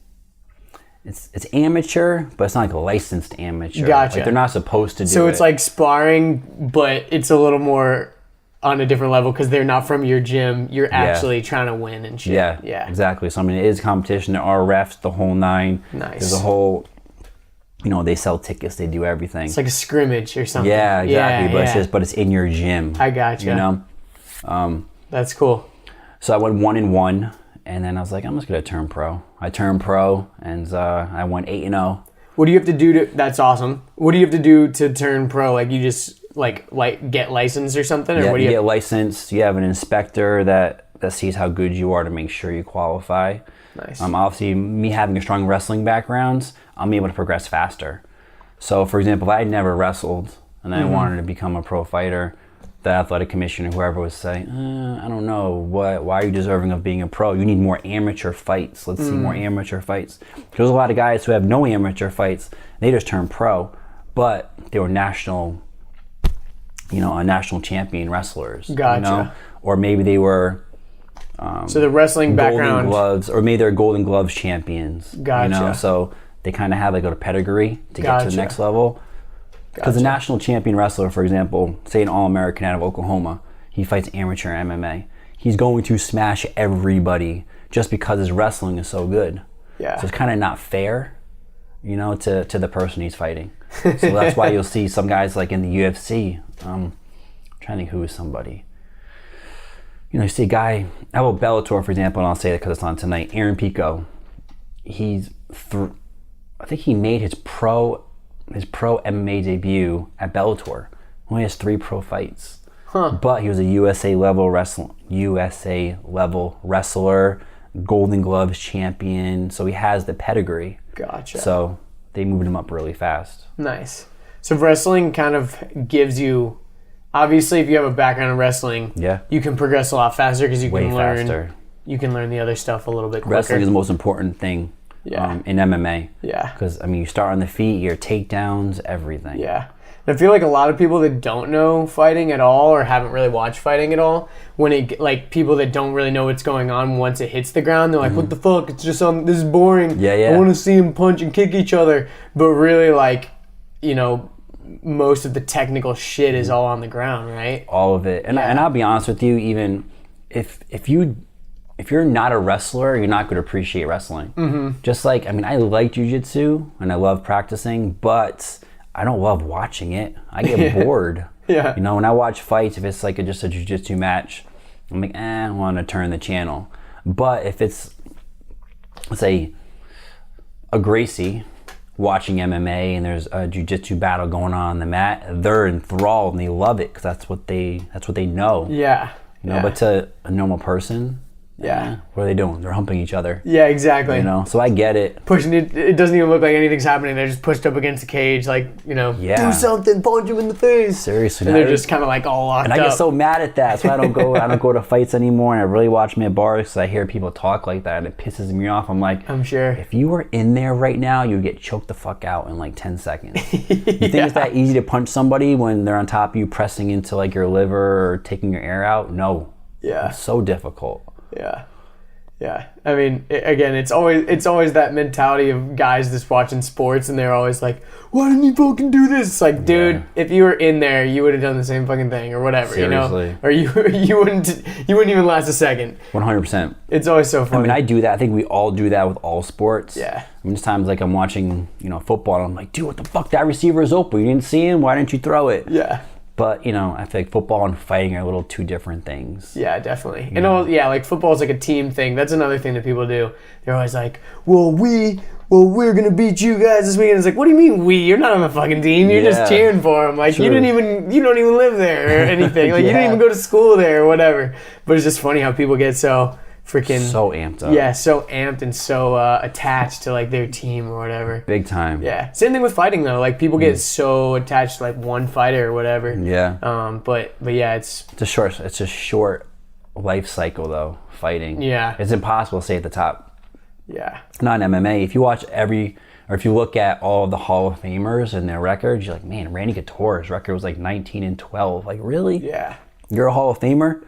amateur, but it's not like a licensed amateur. Gotcha. Like they're not supposed to do it. So it's like sparring, but it's a little more on a different level because they're not from your gym. You're actually trying to win and shit. Yeah. Exactly. So I mean, it is competition. There are refs, the whole nine. Nice. There's a whole. They sell tickets. They do everything. It's like a scrimmage or something. Yeah, exactly. But it's in your gym. I gotcha. That's cool. So I went 1-1, and then I was like, I'm just gonna turn pro. I turned pro, and I went 8-0. What do you have to do to? That's awesome. What do you have to do to turn pro? Like you just like get licensed or something, or yeah, what do you get licensed? You have an inspector that sees how good you are to make sure you qualify. Nice. Obviously, me having a strong wrestling background, I'm able to progress faster. So, for example, if I had never wrestled and I wanted to become a pro fighter, the athletic commissioner, whoever, would say, I don't know, why are you deserving of being a pro? You need more amateur fights. Let's see more amateur fights. There's a lot of guys who have no amateur fights. They just turn pro, but they were national champion wrestlers. Gotcha. Or maybe they were... so the wrestling background, Golden Gloves, or maybe they're Golden Gloves champions. Gotcha. So they kind of have like a pedigree to get to the next level. Because the national champion wrestler, for example, say an All-American out of Oklahoma, he fights amateur MMA. He's going to smash everybody just because his wrestling is so good. Yeah. So it's kind of not fair, to the person he's fighting. So that's why you'll see some guys like in the UFC. I'm trying to think who is somebody. You see a guy, how about Bellator, for example, and I'll say that because it's on tonight, Aaron Pico. I think he made his pro MMA debut at Bellator. Only has 3 pro fights. But he was a USA level wrestler, Golden Gloves champion, so he has the pedigree. Gotcha. So they moved him up really fast. Nice. So wrestling kind of gives you... Obviously, if you have a background in wrestling, you can progress a lot faster because you can learn the other stuff a little bit quicker. Wrestling is the most important thing in MMA. Yeah. Because, you start on the feet, your takedowns, everything. Yeah. And I feel like a lot of people that don't know fighting at all or haven't really watched fighting at all, people that don't really know what's going on once it hits the ground, they're like, what the fuck? It's just this is boring. Yeah. I want to see them punch and kick each other. But really, most of the technical shit is all on the ground, right? All of it. And I'll be honest with you, even if you're not a wrestler, you're not going to appreciate wrestling. Mm-hmm. Just like, I like jiu-jitsu and I love practicing, but I don't love watching it. I get bored. Yeah. When I watch fights, if it's like just a jiu-jitsu match, I'm like, I want to turn the channel. But if it's, let's say, a Gracie watching MMA and there's a jiu-jitsu battle going on the mat, they're enthralled and they love it because that's what they know. Yeah. But to a normal person, Yeah. What are they doing? They're humping each other. Yeah, exactly. You know, so I get it. Pushing it. It doesn't even look like anything's happening. They're just pushed up against the cage, like, you know, do something, punch him in the face. Seriously. And they're just kind of like all locked up. And I get so mad at that. So I don't go to fights anymore. And I really watch me at bars because I hear people talk like that and it pisses me off. I'm like, I'm sure. If you were in there right now, you would get choked the fuck out in like 10 seconds. You think it's that easy to punch somebody when they're on top of you, pressing into like your liver or taking your air out? No. Yeah. It's so difficult. Yeah. Yeah. I mean, again, it's always that mentality of guys just watching sports and they're always like, why didn't you fucking do this? It's like, dude, if you were in there, you would have done the same fucking thing or whatever, Seriously. you know? Or you wouldn't even last a second. 100%. It's always so funny. I mean, I do that. I think we all do that with all sports. Yeah. I mean, there's times like I'm watching, you know, football and I'm like, dude, what the fuck? That receiver is open. You didn't see him? Why didn't you throw it? Yeah. But, you know, I feel like football and fighting are a little two different things. Yeah, definitely. And like football is like a team thing. That's another thing that people do. They're always like, we're going to beat you guys this weekend. It's like, what do you mean we? You're not on the fucking team. You're just cheering for them. Like, True. you don't even live there or anything. Like, you didn't even go to school there or whatever. But it's just funny how people get so freaking... So amped up. Yeah, so amped and so attached to, like, their team or whatever. Big time. Yeah. Same thing with fighting, though. Like, people get so attached to, like, one fighter or whatever. Yeah. But yeah, it's a short life cycle, though, fighting. Yeah. It's impossible to stay at the top. Yeah. Not in MMA. If you watch if you look at all of the Hall of Famers and their records, you're like, man, Randy Couture's record was like 19-12. Like, really? Yeah. You're a Hall of Famer?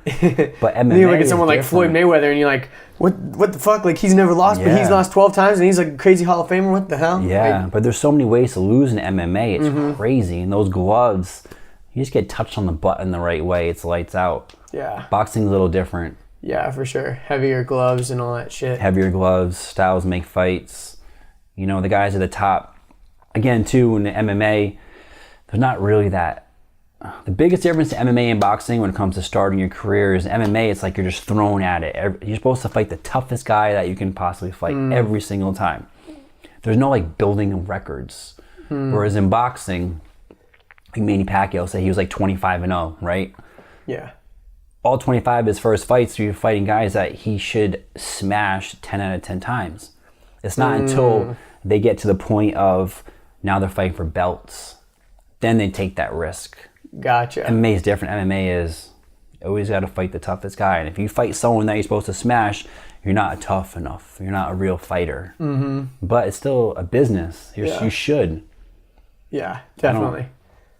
But MMA you look at someone like different. Floyd Mayweather and you're like, what the fuck? Like, he's never lost, but he's lost 12 times and he's like a crazy Hall of Famer. What the hell? Yeah, like, but there's so many ways to lose in MMA. It's crazy. And those gloves, you just get touched on the button the right way. It's lights out. Yeah. Boxing's a little different. Yeah, for sure. Heavier gloves and all that shit. Heavier gloves, styles make fights. You know, the guys at the top. Again, too, in the MMA, there's not really that. The biggest difference to MMA and boxing when it comes to starting your career is MMA, it's like you're just thrown at it. You're supposed to fight the toughest guy that you can possibly fight every single time. There's no like building records. Whereas in boxing, like Manny Pacquiao said he was like 25-0, right? Yeah. All 25 of his first fights, you're fighting guys that he should smash 10 out of 10 times. It's not until they get to the point of now they're fighting for belts, then they take that risk. Gotcha. MMA is different. MMA is always got to fight the toughest guy. And if you fight someone that you're supposed to smash, you're not tough enough. You're not a real fighter. But it's still a business. You should. Yeah, definitely.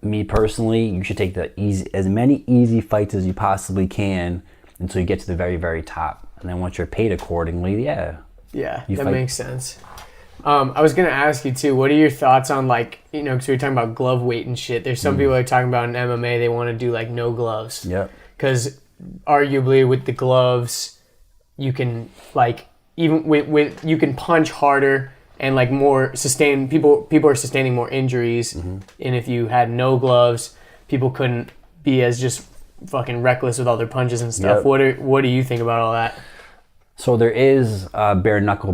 Me personally, you should take as many easy fights as you possibly can until you get to the very, very top. And then once you're paid accordingly, Yeah, that makes sense. I was going to ask you, too, what are your thoughts on, like, you know, because we were talking about glove weight and shit. There's some people that are talking about in MMA, they want to do, like, no gloves. Yep. Because arguably with the gloves, you can, like, even with you can punch harder and, like, more sustain. People are sustaining more injuries. And if you had no gloves, people couldn't be as just fucking reckless with all their punches and stuff. Yep. What do you think about all that? So there is bare knuckle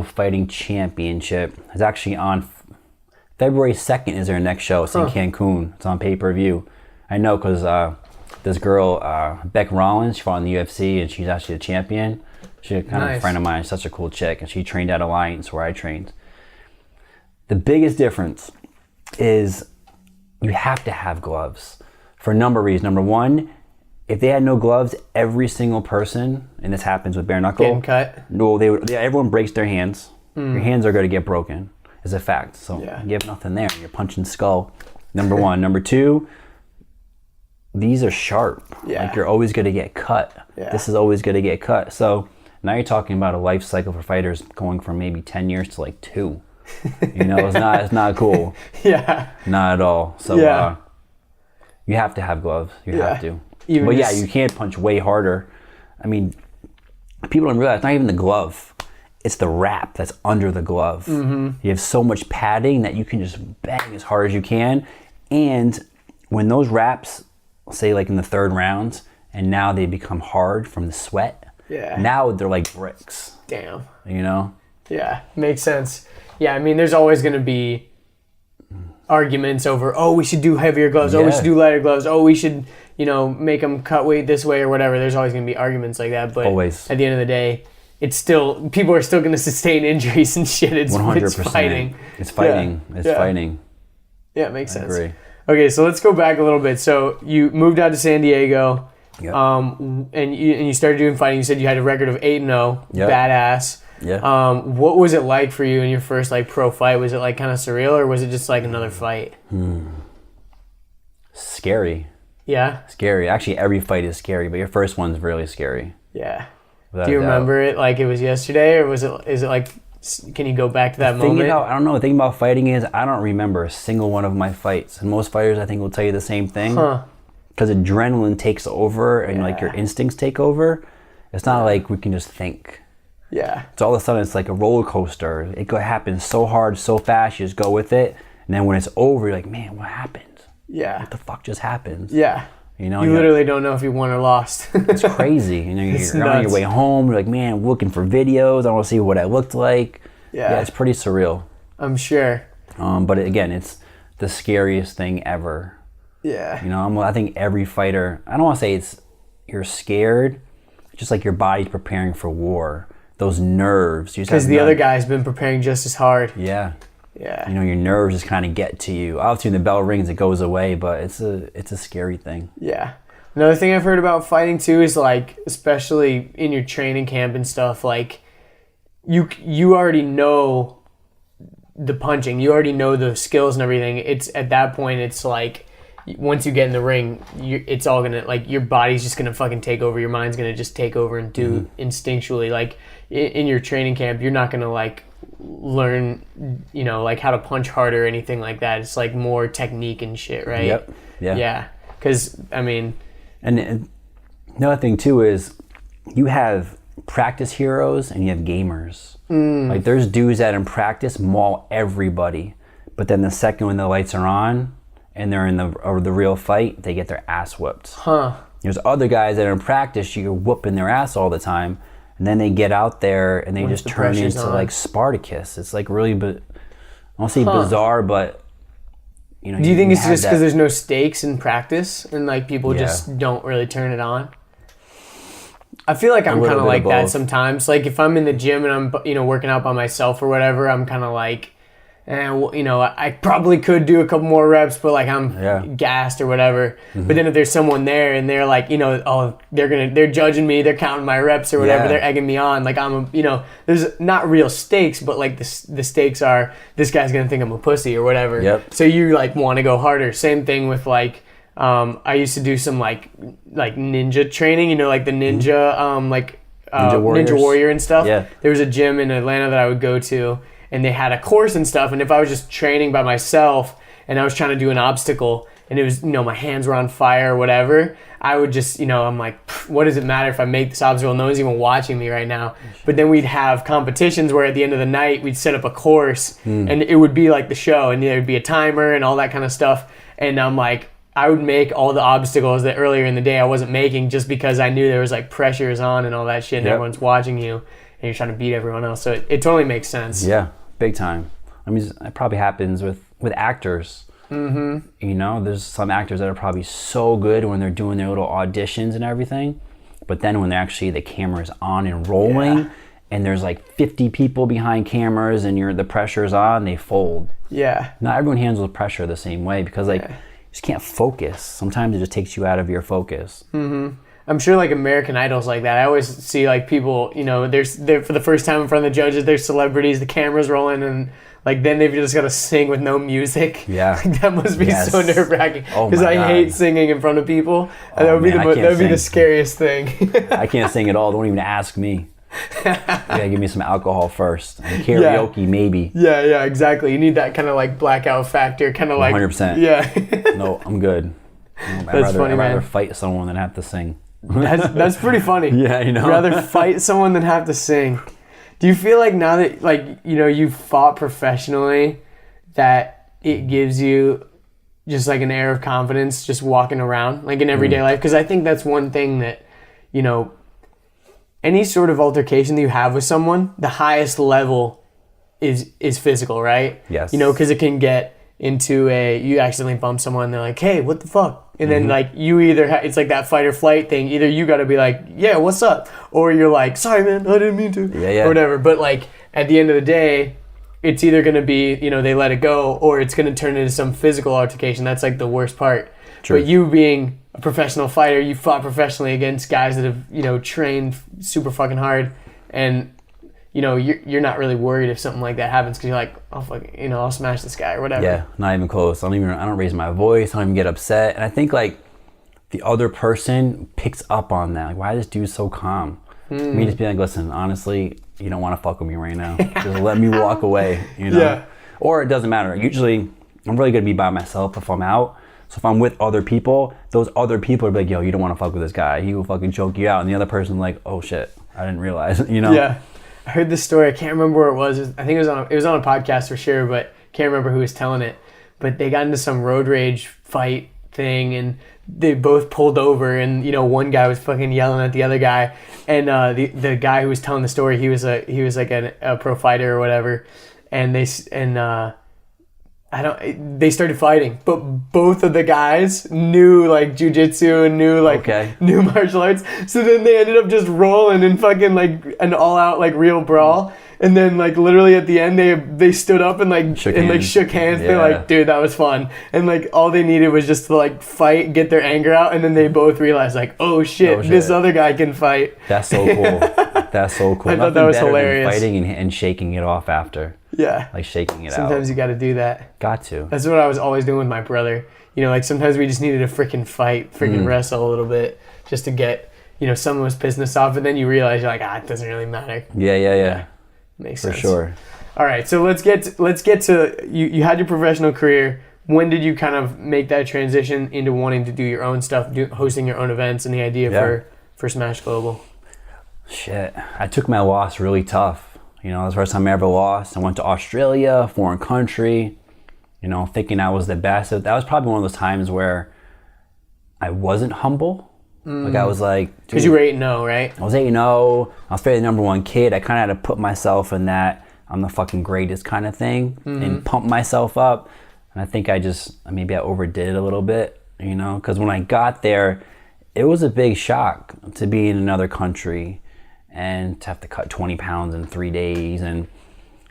fighting championship. It's actually on February 2nd is their next show. It's in Cancun. It's on pay-per-view. I know because this girl, Beck Rollins, she fought in the UFC and she's actually a champion. She's kind of a friend of mine, such a cool chick, and she trained at Alliance where I trained. The biggest difference is you have to have gloves for a number of reasons. Number one, if they had no gloves, every single person, and this happens with bare knuckle, getting cut. No, everyone breaks their hands. Your hands are going to get broken, is a fact. So you have nothing there. You're punching skull. Number one. Number two, these are sharp. Yeah. Like you're always going to get cut. Yeah. This is always going to get cut. So now you're talking about a life cycle for fighters going from maybe 10 years to like 2. You know, it's not cool. Yeah. Not at all. So you have to have gloves. You have to. But you can't punch way harder. I mean, people don't realize it's not even the glove. It's the wrap that's under the glove. You have so much padding that you can just bang as hard as you can. And when those wraps, say like in the third round, and now they become hard from the sweat, now they're like bricks. Damn. You know? Yeah, makes sense. Yeah, I mean, there's always going to be arguments over, oh, we should do heavier gloves, oh, we should do lighter gloves, oh, we should, make them cut weight this way or whatever. There's always going to be arguments like that. But at the end of the day, it's still, people are still going to sustain injuries and shit. It's 100%. It's fighting. It's fighting. Yeah. It's fighting. Yeah, it makes sense. I agree. Okay, so let's go back a little bit. So you moved out to San Diego, yep. and you started doing fighting. You said you had a record of 8-0, yep. Badass. Yeah. What was it like for you in your first pro fight? Was it kind of surreal, or was it just another fight? Scary. Yeah? Scary. Actually, every fight is scary, but your first one's really scary. Yeah. Do you remember it like it was yesterday, or is it can you go back to that moment? I don't know. The thing about fighting is I don't remember a single one of my fights. And most fighters, I think, will tell you the same thing. Because adrenaline takes over and your instincts take over. It's not like we can just think. Yeah. So all of a sudden, it's like a roller coaster. It could happen so hard, so fast, you just go with it. And then when it's over, you're like, man, what happened? Yeah. What the fuck just happened? Yeah. You literally don't know if you won or lost. It's crazy. You're on your way home. You're like, man, looking for videos. I want to see what I looked like. Yeah, it's pretty surreal. I'm sure. But again, it's the scariest thing ever. Yeah. I think every fighter, I don't want to say you're scared. It's just like your body's preparing for war. Those nerves. Because the other guy's been preparing just as hard. Yeah. Yeah. Your nerves just kind of get to you. Obviously, when the bell rings, it goes away, but it's a scary thing. Yeah. Another thing I've heard about fighting too is especially in your training camp and stuff, you already know the punching, you already know the skills and everything. It's at that point, it's once you get in the ring, it's all gonna your body's just gonna fucking take over. Your mind's gonna just take over and do instinctually. In your training camp, you're not gonna learn how to punch harder or anything like that. It's more technique and shit, right? Yep. Yeah. Because and another thing too is you have practice heroes and you have gamers. There's dudes that in practice maul everybody, but then the second when the lights are on and they're in the real fight, they get their ass whooped. There's other guys that are in practice, you're whooping their ass all the time, and then they get out there and they just turn into Spartacus. It's really, I won't say bizarre, but do you think it's just because there's no stakes in practice and people just don't really turn it on? I feel like I'm kind of like that sometimes. If I'm in the gym and I'm working out by myself or whatever, I'm kind of I probably could do a couple more reps, but I'm gassed or whatever. But then if there's someone there and they're they're judging me, they're counting my reps or whatever, they're egging me on. There's not real stakes, but the stakes are this guy's gonna think I'm a pussy or whatever. Yep. So you want to go harder. Same thing with I used to do some ninja training, the ninja Ninja Warrior and stuff. Yeah. There was a gym in Atlanta that I would go to, and they had a course and stuff, and if I was just training by myself and I was trying to do an obstacle and it was, my hands were on fire or whatever, I would just, I'm like, what does it matter if I make this obstacle? No one's even watching me right now. But then we'd have competitions where at the end of the night we'd set up a course and it would be like the show, and there'd be a timer and all that kind of stuff. And I'm I would make all the obstacles that earlier in the day I wasn't making just because I knew there was pressures on and all that shit and everyone's watching you and you're trying to beat everyone else. So it totally makes sense. Yeah. Big time. It probably happens with actors. There's some actors that are probably so good when they're doing their little auditions and everything, but then when they're actually the camera's on and rolling, and there's 50 people behind cameras and the pressure's on, they fold. Yeah. Not everyone handles pressure the same way because you just can't focus. Sometimes it just takes you out of your focus. I'm sure American Idol's like that. I always see people, they're for the first time in front of the judges, they're celebrities, the camera's rolling, and then they've just got to sing with no music. Yeah. That must be so nerve-wracking. Because I hate singing in front of people. And that would be the scariest thing. I can't sing at all. Don't even ask me. You gotta give me some alcohol first. And karaoke, maybe. Yeah, exactly. You need that kind of blackout factor, kind of 100%. Yeah. No, I'm good. I'd rather fight someone than have to sing. That's pretty funny. Yeah, Rather fight someone than have to sing. Do you feel now that you've fought professionally, that it gives you just an air of confidence just walking around in everyday life? Because I think that's one thing that any sort of altercation that you have with someone, the highest level is physical, right? Yes. Because it can get you accidentally bump someone, they're like, hey, what the fuck? And then like you either it's like that fight or flight thing. Either you got to be like, yeah, what's up, or you're like, sorry man, I didn't mean to, or whatever. But like at the end of the day, it's either gonna be, you know, they let it go, or it's gonna turn into some physical altercation. That's like the worst part. True. But you being a professional fighter, you fought professionally against guys that have, you know, trained super fucking hard, and you know, you're not really worried if something like that happens because you're like, oh fuck, you know, I'll smash this guy or whatever. Yeah, not even close. I don't raise my voice. I don't even get upset. And I think like the other person picks up on that. Like, why is this dude so calm? Me just be like, listen, honestly, you don't want to fuck with me right now. Just let me walk away, you know? Yeah. Or it doesn't matter. Usually, I'm really gonna be by myself if I'm out. So if I'm with other people, those other people are like, yo, you don't want to fuck with this guy. He will fucking choke you out. And the other person's like, oh shit, I didn't realize, you know? Yeah. I heard this story. I can't remember where it was. I think it was on a podcast for sure, but can't remember who was telling it. But they got into some road rage fight thing, and they both pulled over, and you know, one guy was fucking yelling at the other guy, and the guy who was telling the story, he was like a pro fighter or whatever, and they started fighting, but both of the guys knew like jujitsu and knew martial arts. So then they ended up just rolling in fucking like an all out like real brawl. And then like literally at the end they stood up and like shook hands. Yeah. They're like, dude, that was fun. And like all they needed was just to like fight, get their anger out, and then they both realized like, oh shit, this other guy can fight. That's so cool. That's so cool. I thought that was hilarious. Fighting and shaking it off after. Yeah. Like shaking it out. Sometimes you got to do that. Got to. That's what I was always doing with my brother. You know, like sometimes we just needed to freaking fight, wrestle a little bit just to get, you know, someone's business off. And then you realize you're like, it doesn't really matter. Yeah. Makes sense. For sure. All right. So let's get to you had your professional career. When did you kind of make that transition into wanting to do your own stuff, hosting your own events, and the idea for Smash Global? Shit. I took my loss really tough. You know, it was the first time I ever lost. I went to Australia, foreign country, you know, thinking I was the best. That was probably one of those times where I wasn't humble. Like I was like... Because you were 8-0, right? I was 8-0. I was fairly number one kid. I kind of had to put myself in that I'm the fucking greatest kind of thing and pump myself up. And I think maybe I overdid it a little bit, you know, because when I got there, it was a big shock to be in another country and to have to cut 20 pounds in 3 days, and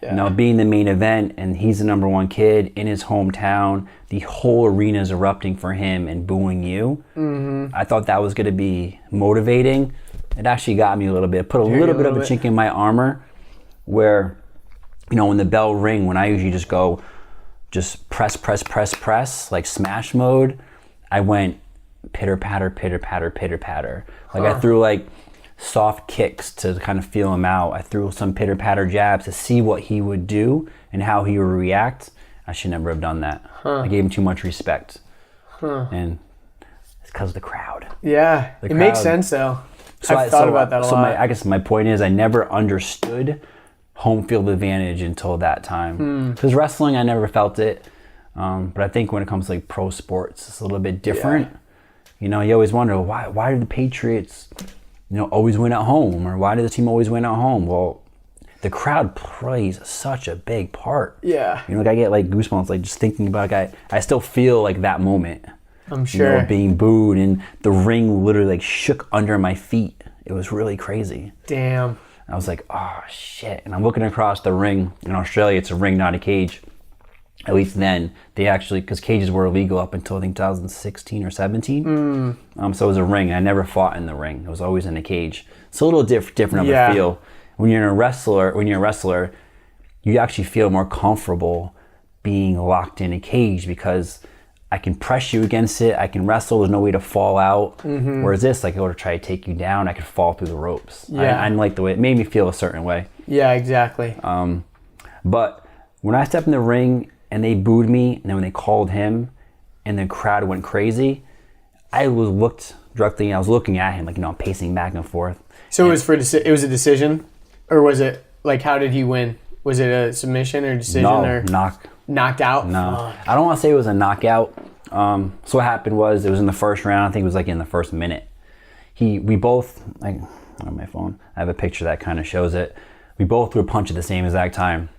you know, being the main event, and he's the number one kid in his hometown, the whole arena is erupting for him and booing you. I thought that was going to be motivating. It actually got me a little bit, put a little bit of a chink in my armor, where, you know, when the bell ring, when I usually just go press like smash mode, I went pitter patter. Like I threw like soft kicks to kind of feel him out. I threw some pitter patter jabs to see what he would do and how he would react. I should never have done that. I gave him too much respect. And it's because of the crowd. Yeah, it makes sense though. I've thought about that a lot. I guess my point is I never understood home field advantage until that time. Because wrestling, I never felt it. But I think when it comes to like pro sports, it's a little bit different. You know, you always wonder, why do the Patriots, you know, always win at home? Or why did the team always win at home? Well, the crowd plays such a big part. Yeah. You know, like I get like goosebumps, like just thinking about it. I still feel like that moment. I'm sure. You know, being booed and the ring literally like shook under my feet. It was really crazy. Damn. I was like, oh shit. And I'm looking across the ring. In Australia, it's a ring, not a cage. At least then, they actually, because cages were illegal up until I think 2016 or 17. So it was a ring. I never fought in the ring. It was always in a cage. It's a little different of a feel. When you're a wrestler, you actually feel more comfortable being locked in a cage because I can press you against it. I can wrestle. There's no way to fall out. Whereas this, like, I would try to take you down. I could fall through the ropes. Yeah. I didn't like the way it made me feel a certain way. Yeah, exactly. But when I stepped in the ring and they booed me, and then when they called him, and the crowd went crazy, I was looking at him, like, you know, I'm pacing back and forth. So it was a decision, or was it like, how did he win? Was it a submission or decision? No, or knocked out? No, I don't want to say it was a knockout. So what happened was it was in the first round. I think it was like in the first minute. We both, like, on my phone, I have a picture that kind of shows it. We both threw a punch at the same exact time.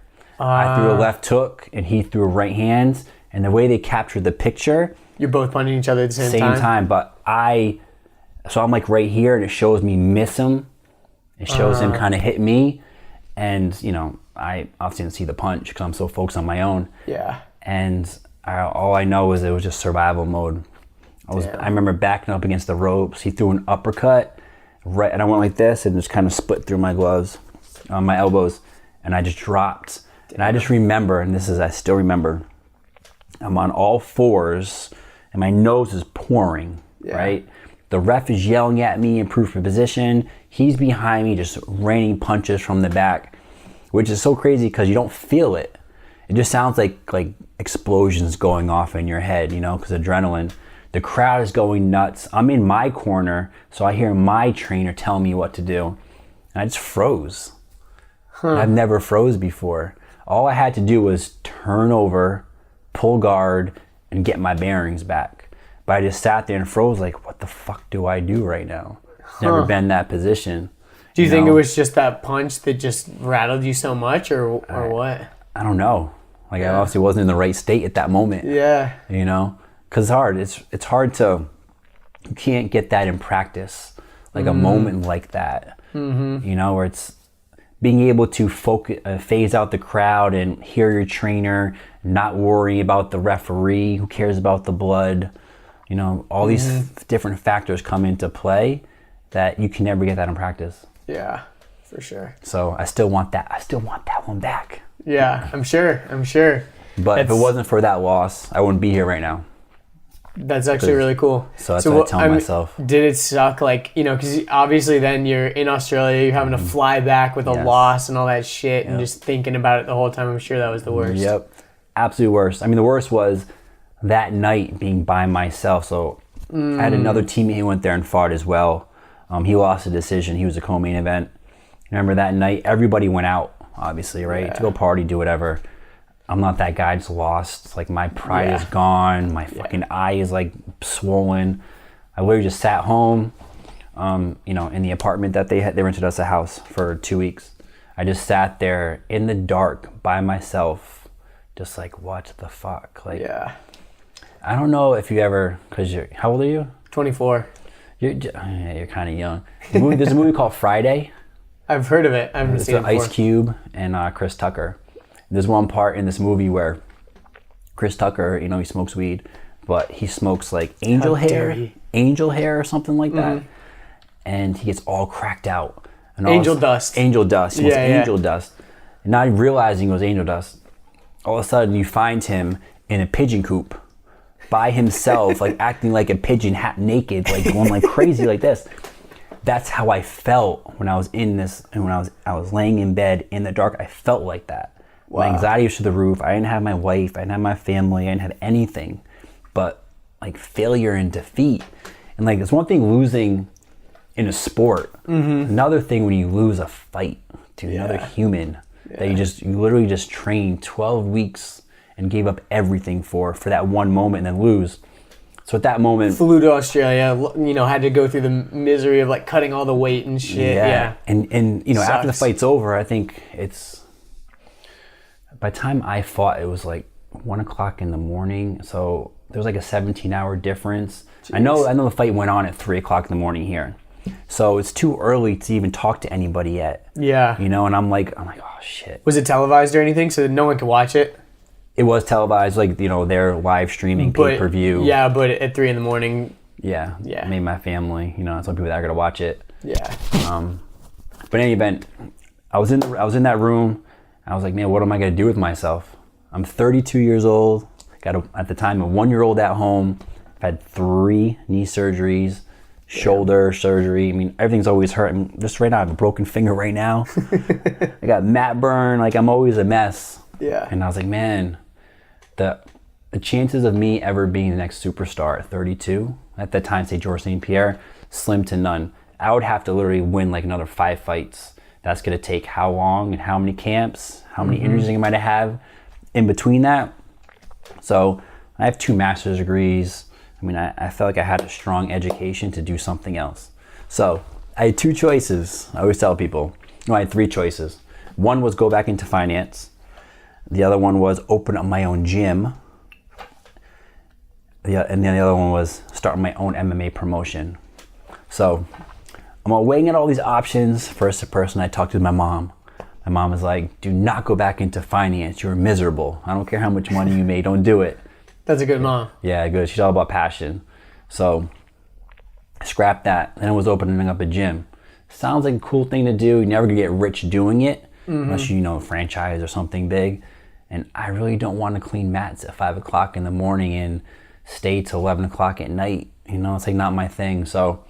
I threw a left hook and he threw a right hand, And the way they captured the picture, You're both punching each other at the same time. But so I'm like right here, and it shows me miss him. It shows him kind of hit me, and you know, I obviously didn't see the punch because I'm so focused on my own. Yeah. And all I know is it was just survival mode. I remember backing up against the ropes. He threw an uppercut, right, and I went like this and just kind of split through my gloves, my elbows, and I just dropped. And I just remember, and I still remember, I'm on all fours, and my nose is pouring, right? The ref is yelling at me, improve for position. He's behind me, just raining punches from the back, which is so crazy because you don't feel it. It just sounds like explosions going off in your head, you know, because adrenaline. The crowd is going nuts. I'm in my corner, so I hear my trainer tell me what to do. And I just froze. I've never froze before. All I had to do was turn over, pull guard, and get my bearings back. But I just sat there and froze like, what the fuck do I do right now? Never been in that position. Do you think it was just that punch that just rattled you so much, or what? I don't know. Like, I obviously wasn't in the right state at that moment. Yeah. You know? Because it's hard. It's hard to... You can't get that in practice. Like a moment like that. Mm-hmm. You know, where it's... Being able to phase out the crowd and hear your trainer, not worry about the referee, who cares about the blood. You know, all these different factors come into play that you can never get that in practice. Yeah, for sure. So I still want that. I still want that one back. Yeah, I'm sure. But if it wasn't for that loss, I wouldn't be here right now. That's actually really cool. So that's what I tell myself. Did it suck? Like, you know, because obviously then you're in Australia, you're having to fly back with a loss and all that shit, and just thinking about it the whole time. I'm sure that was the worst. Yep. Absolute worst. I mean, the worst was that night being by myself. So I had another teammate who went there and fought as well. He lost a decision. He was a co-main event. Remember that night, everybody went out, obviously, right? Yeah. To go party, do whatever. I'm not that guy, just lost. Like, my pride is gone. My fucking eye is like swollen. I literally just sat home, you know, in the apartment that they rented us a house for 2 weeks. I just sat there in the dark by myself, just like, what the fuck? Like, I don't know if you ever, how old are you? 24. You're kind of young. There's a movie called Friday. I've heard of it. I haven't seen it before. Ice Cube and Chris Tucker. There's one part in this movie where Chris Tucker, you know, he smokes weed, but he smokes like angel hair or something like that. And he gets all cracked out. And angel dust. Angel dust. He angel dust. And not realizing it was angel dust, all of a sudden you find him in a pigeon coop by himself, like acting like a pigeon, half naked, like going like crazy like this. That's how I felt when I was in this, and when I was laying in bed in the dark. I felt like that. Wow. My anxiety was through the roof. I didn't have my wife. I didn't have my family. I didn't have anything but like failure and defeat. And like, it's one thing losing in a sport. Another thing when you lose a fight to another human that you literally just trained 12 weeks and gave up everything for that one moment and then lose. So at that moment, flew to Australia, you know, had to go through the misery of like cutting all the weight and shit. Yeah. And you know, after the fight's over, I think by the time I fought, it was like 1 o'clock in the morning. So there was like a 17-hour difference. Jeez. I know the fight went on at 3 o'clock in the morning here. So it's too early to even talk to anybody yet. Yeah. You know, and I'm like, oh shit. Was it televised or anything so that no one could watch it? It was televised, like, you know, they're live streaming pay-per-view. Yeah, but at 3 in the morning. Yeah. Made my family, you know, some people that are gonna watch it. Yeah. But in any event, I was in that room. I was like, man, what am I gonna do with myself? I'm 32 years old. Got at the time a 1-year-old at home. I've had 3 knee surgeries, shoulder surgery. I mean, everything's always hurt. Just right now, I have a broken finger right now. I got mat burn. Like, I'm always a mess. Yeah. And I was like, man, the chances of me ever being the next superstar at 32, at that time, say Georges St. Pierre, slim to none. I would have to literally win like another 5 fights. That's going to take how long and how many camps, how many injuries I might have in between that. So I have 2 master's degrees. I mean, I felt like I had a strong education to do something else. So I had 2 choices. I always tell people, no, I had 3 choices. One was go back into finance. The other one was open up my own gym. and then the other one was starting my own MMA promotion. So I'm weighing out all these options. First, the person I talked to was my mom. My mom was like, do not go back into finance. You're miserable. I don't care how much money you made. Don't do it. That's a good mom. Yeah, good. She's all about passion. So scrap that. Then I was opening up a gym. Sounds like a cool thing to do. You're never going to get rich doing it unless you franchise or something big. And I really don't want to clean mats at 5 o'clock in the morning and stay till 11 o'clock at night. It's like not my thing. So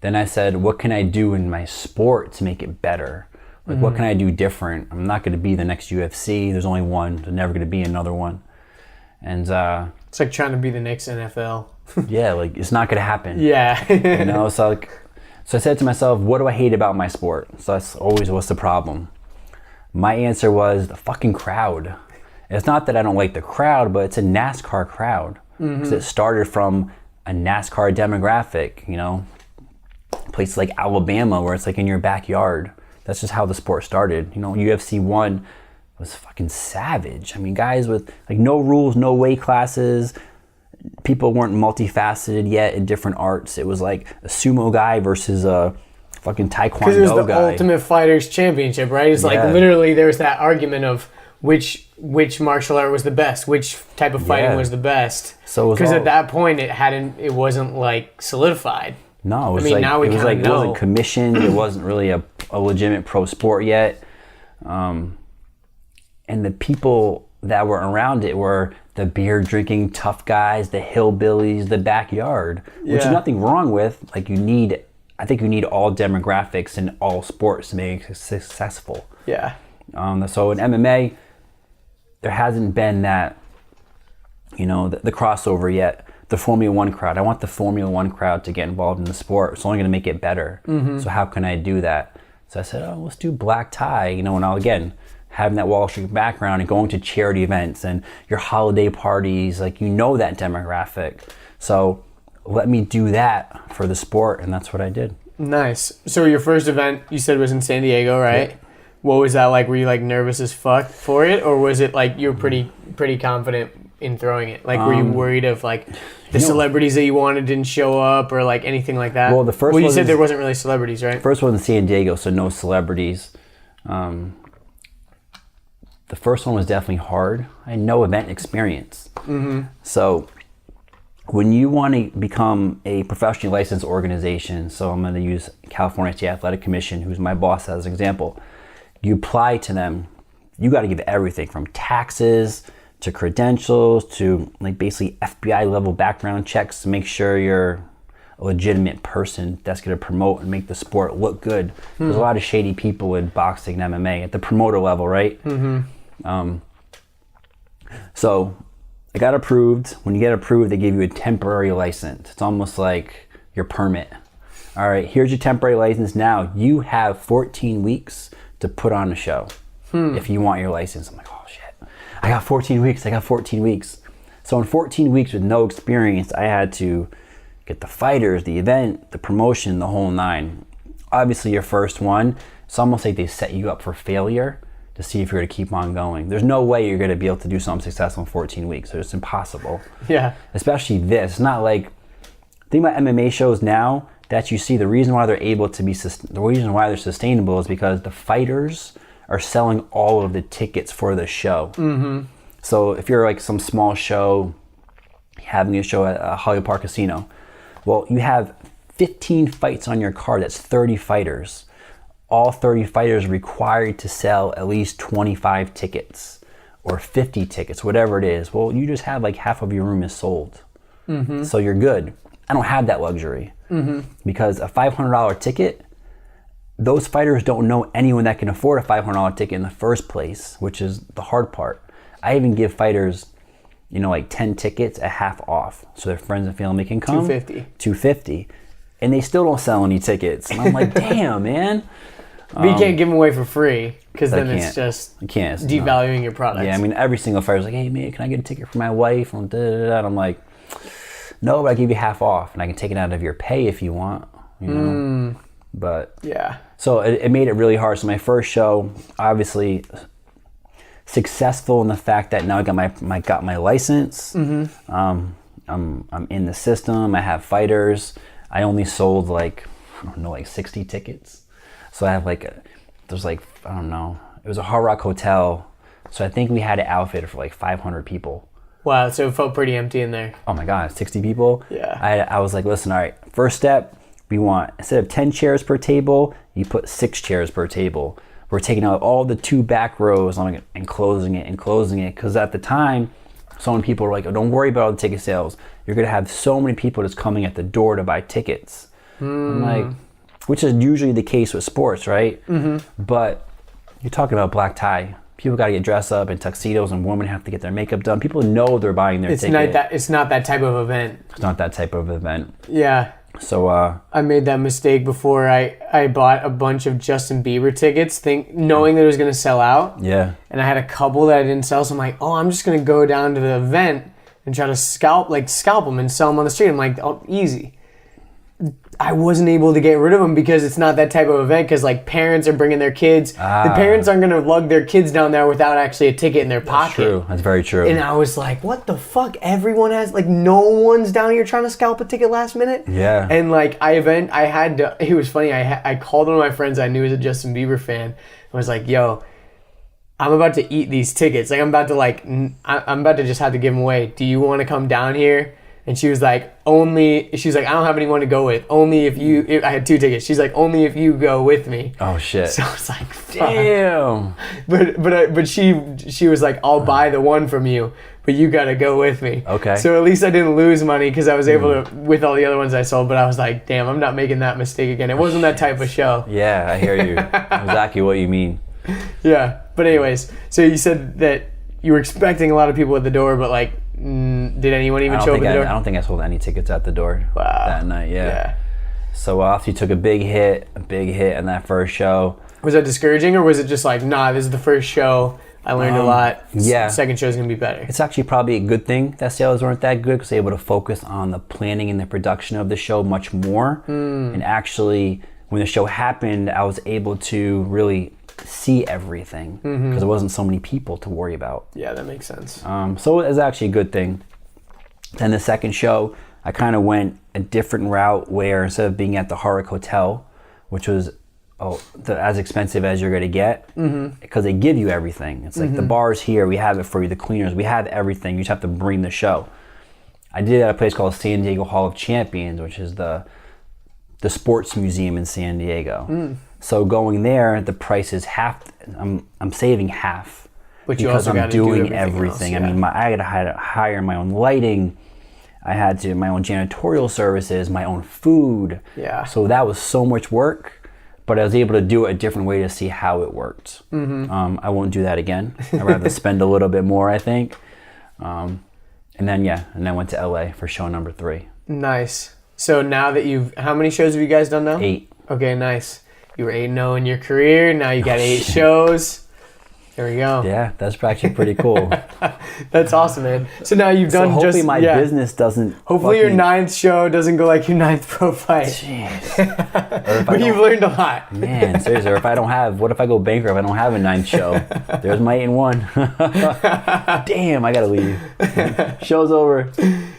then I said, what can I do in my sport to make it better? Like, what can I do different? I'm not going to be the next UFC. There's only one. There's never going to be another one. And it's like trying to be the next NFL. yeah, like it's not going to happen. Yeah. So I said to myself, what do I hate about my sport? So that's always what's the problem. My answer was the fucking crowd. It's not that I don't like the crowd, but it's a NASCAR crowd. Because it started from a NASCAR demographic, places like Alabama where it's like in your backyard. That's just how the sport started. UFC 1 was fucking savage. I mean, guys with like no rules, no weight classes. People weren't multifaceted yet in different arts. It was like a sumo guy versus a fucking taekwondo guy. Because it was the Ultimate Fighters Championship, right? It's like literally there was that argument of which martial art was the best, which type of fighting was the best. So because at that point it wasn't like solidified. No, it was now it wasn't commissioned. It wasn't really a legitimate pro sport yet. And the people that were around it were the beer drinking tough guys, the hillbillies, the backyard, which is nothing wrong with. Like I think you need all demographics in all sports to make it successful. Yeah. So in MMA, there hasn't been that, the crossover yet. The Formula One crowd. I want the Formula One crowd to get involved in the sport. It's only going to make it better. So how can I do that? So I said, let's do black tie. And now again, having that Wall Street background and going to charity events and your holiday parties, like that demographic. So let me do that for the sport, and that's what I did. Nice. So your first event, you said, was in San Diego, right? Yeah. What was that like? Were you like nervous as fuck for it, or was it like you were pretty confident in throwing it? Like, were you worried of like the celebrities that you wanted didn't show up, or like anything like that? Well, the first one you said there wasn't really celebrities, right? First one in San Diego, so no celebrities. The first one was definitely hard. I had no event experience. So when you want to become a professionally licensed organization, so I'm going to use California State Athletic Commission, who's my boss as an example, you apply to them, you got to give everything from taxes to credentials to like basically FBI level background checks to make sure you're a legitimate person that's going to promote and make the sport look good. There's a lot of shady people in boxing and MMA at the promoter level, right? So I got approved. When you get approved, they give you a temporary license. It's almost like your permit. All right, here's your temporary license. Now you have 14 weeks to put on a show if you want your license. I'm like, oh shit, I got 14 weeks. So in 14 weeks with no experience, I had to get the fighters, the event, the promotion, the whole nine. Obviously your first one, it's almost like they set you up for failure to see if you're going to keep on going. There's no way you're going to be able to do something successful in 14 weeks. So it's impossible. Yeah. Especially this. It's not like, think about MMA shows now that you see the reason why they're able to be, the reason why they're sustainable is because the fighters are selling all of the tickets for the show. So if you're like some small show, having a show at a Hollywood Park Casino, well, you have 15 fights on your card. That's 30 fighters. All 30 fighters are required to sell at least 25 tickets or 50 tickets, whatever it is. Well, you just have like half of your room is sold. So you're good. I don't have that luxury because a $500 ticket, those fighters don't know anyone that can afford a $500 ticket in the first place, which is the hard part. I even give fighters, like 10 tickets at half off. So their friends and family can come. $250. And they still don't sell any tickets. And I'm like, damn, man. But you can't give them away for free because then it's just devaluing your product. Yeah, I mean, every single fighter's like, hey, man, can I get a ticket for my wife? And I'm like, no, but I give you half off. And I can take it out of your pay if you want. But yeah. So it made it really hard. So my first show, obviously successful in the fact that now I got my license. I'm in the system. I have fighters. I only sold like 60 tickets. So I have there's I don't know. It was a Hard Rock hotel. So I think we had it outfitted for like 500 people. Wow, so it felt pretty empty in there. Oh my God, 60 people? Yeah. I was like, listen, all right, first step, we want, instead of 10 chairs per table, you put 6 chairs per table. We're taking out all the 2 back rows and closing it. Because at the time, so many people were like, oh, don't worry about all the ticket sales. You're going to have so many people just coming at the door to buy tickets. I'm like, which is usually the case with sports, right? Mm-hmm. But you're talking about black tie. People got to get dressed up in tuxedos, and women have to get their makeup done. People know they're buying their ticket. It's not that type of event. It's not that type of event. Yeah. So I made that mistake before. I bought a bunch of Justin Bieber tickets, knowing that it was going to sell out. Yeah. And I had a couple that I didn't sell, so I'm like, oh, I'm just going to go down to the event and try to scalp them and sell them on the street. I'm like, oh, easy. I wasn't able to get rid of them because it's not that type of event, because like parents are bringing their kids. The parents aren't going to lug their kids down there without actually a ticket in their pocket. That's true. That's very true. And I was like, what the fuck? Everyone has, like, no one's down here trying to scalp a ticket last minute? Yeah. And like it was funny. I called one of my friends I knew was a Justin Bieber fan and was like, yo, I'm about to eat these tickets. Like I'm about to just have to give them away. Do you want to come down here? And she was like, I don't have anyone to go with. I had 2 tickets. She's like, only if you go with me. Oh shit. So I was like, fuck. Damn. But she was like, I'll buy the one from you, but you gotta go with me. Okay. So at least I didn't lose money because I was able to with all the other ones I sold. But I was like, damn, I'm not making that mistake again. It wasn't that type of show. Yeah, I hear you. Exactly what you mean. Yeah. But anyways, so you said that you were expecting a lot of people at the door, but like, did anyone even show up at the door? I don't think I sold any tickets at the door that night. Yeah. So after you took a big hit in that first show. Was that discouraging, or was it just like, nah, this is the first show, I learned a lot. Yeah. Second show's gonna be better. It's actually probably a good thing that sales weren't that good, because they were able to focus on the planning and the production of the show much more. And actually, when the show happened, I was able to really see everything because there wasn't so many people to worry about. Yeah, that makes sense. So it was actually a good thing. Then the second show, I kind of went a different route, where instead of being at the Hard Rock Hotel, which was as expensive as you're going to get, because they give you everything. It's like the bar's here, we have it for you, the cleaners, we have everything, you just have to bring the show. I did it at a place called San Diego Hall of Champions, which is the sports museum in San Diego. So going there, the price is half. I'm saving half, but you because also I'm doing everything. Else, yeah. I mean, I had to hire my own lighting. I had to my own janitorial services, my own food. Yeah. So that was so much work, but I was able to do it a different way to see how it worked. I won't do that again. I'd rather spend a little bit more, I think. And then went to LA for show number 3. Nice. So now that how many shows have you guys done now? 8. Okay, nice. You were 8-0 in your career. Now you got 8 shows. There we go. Yeah, that's actually pretty cool. That's awesome, man. So now you've done hopefully my business doesn't. Hopefully your 9th show doesn't go like your 9th pro fight. Jeez. But you've learned a lot. Man, seriously. Or what if I go bankrupt? If I don't have a 9th show? There's my 8-1. Damn, I gotta leave. Show's over.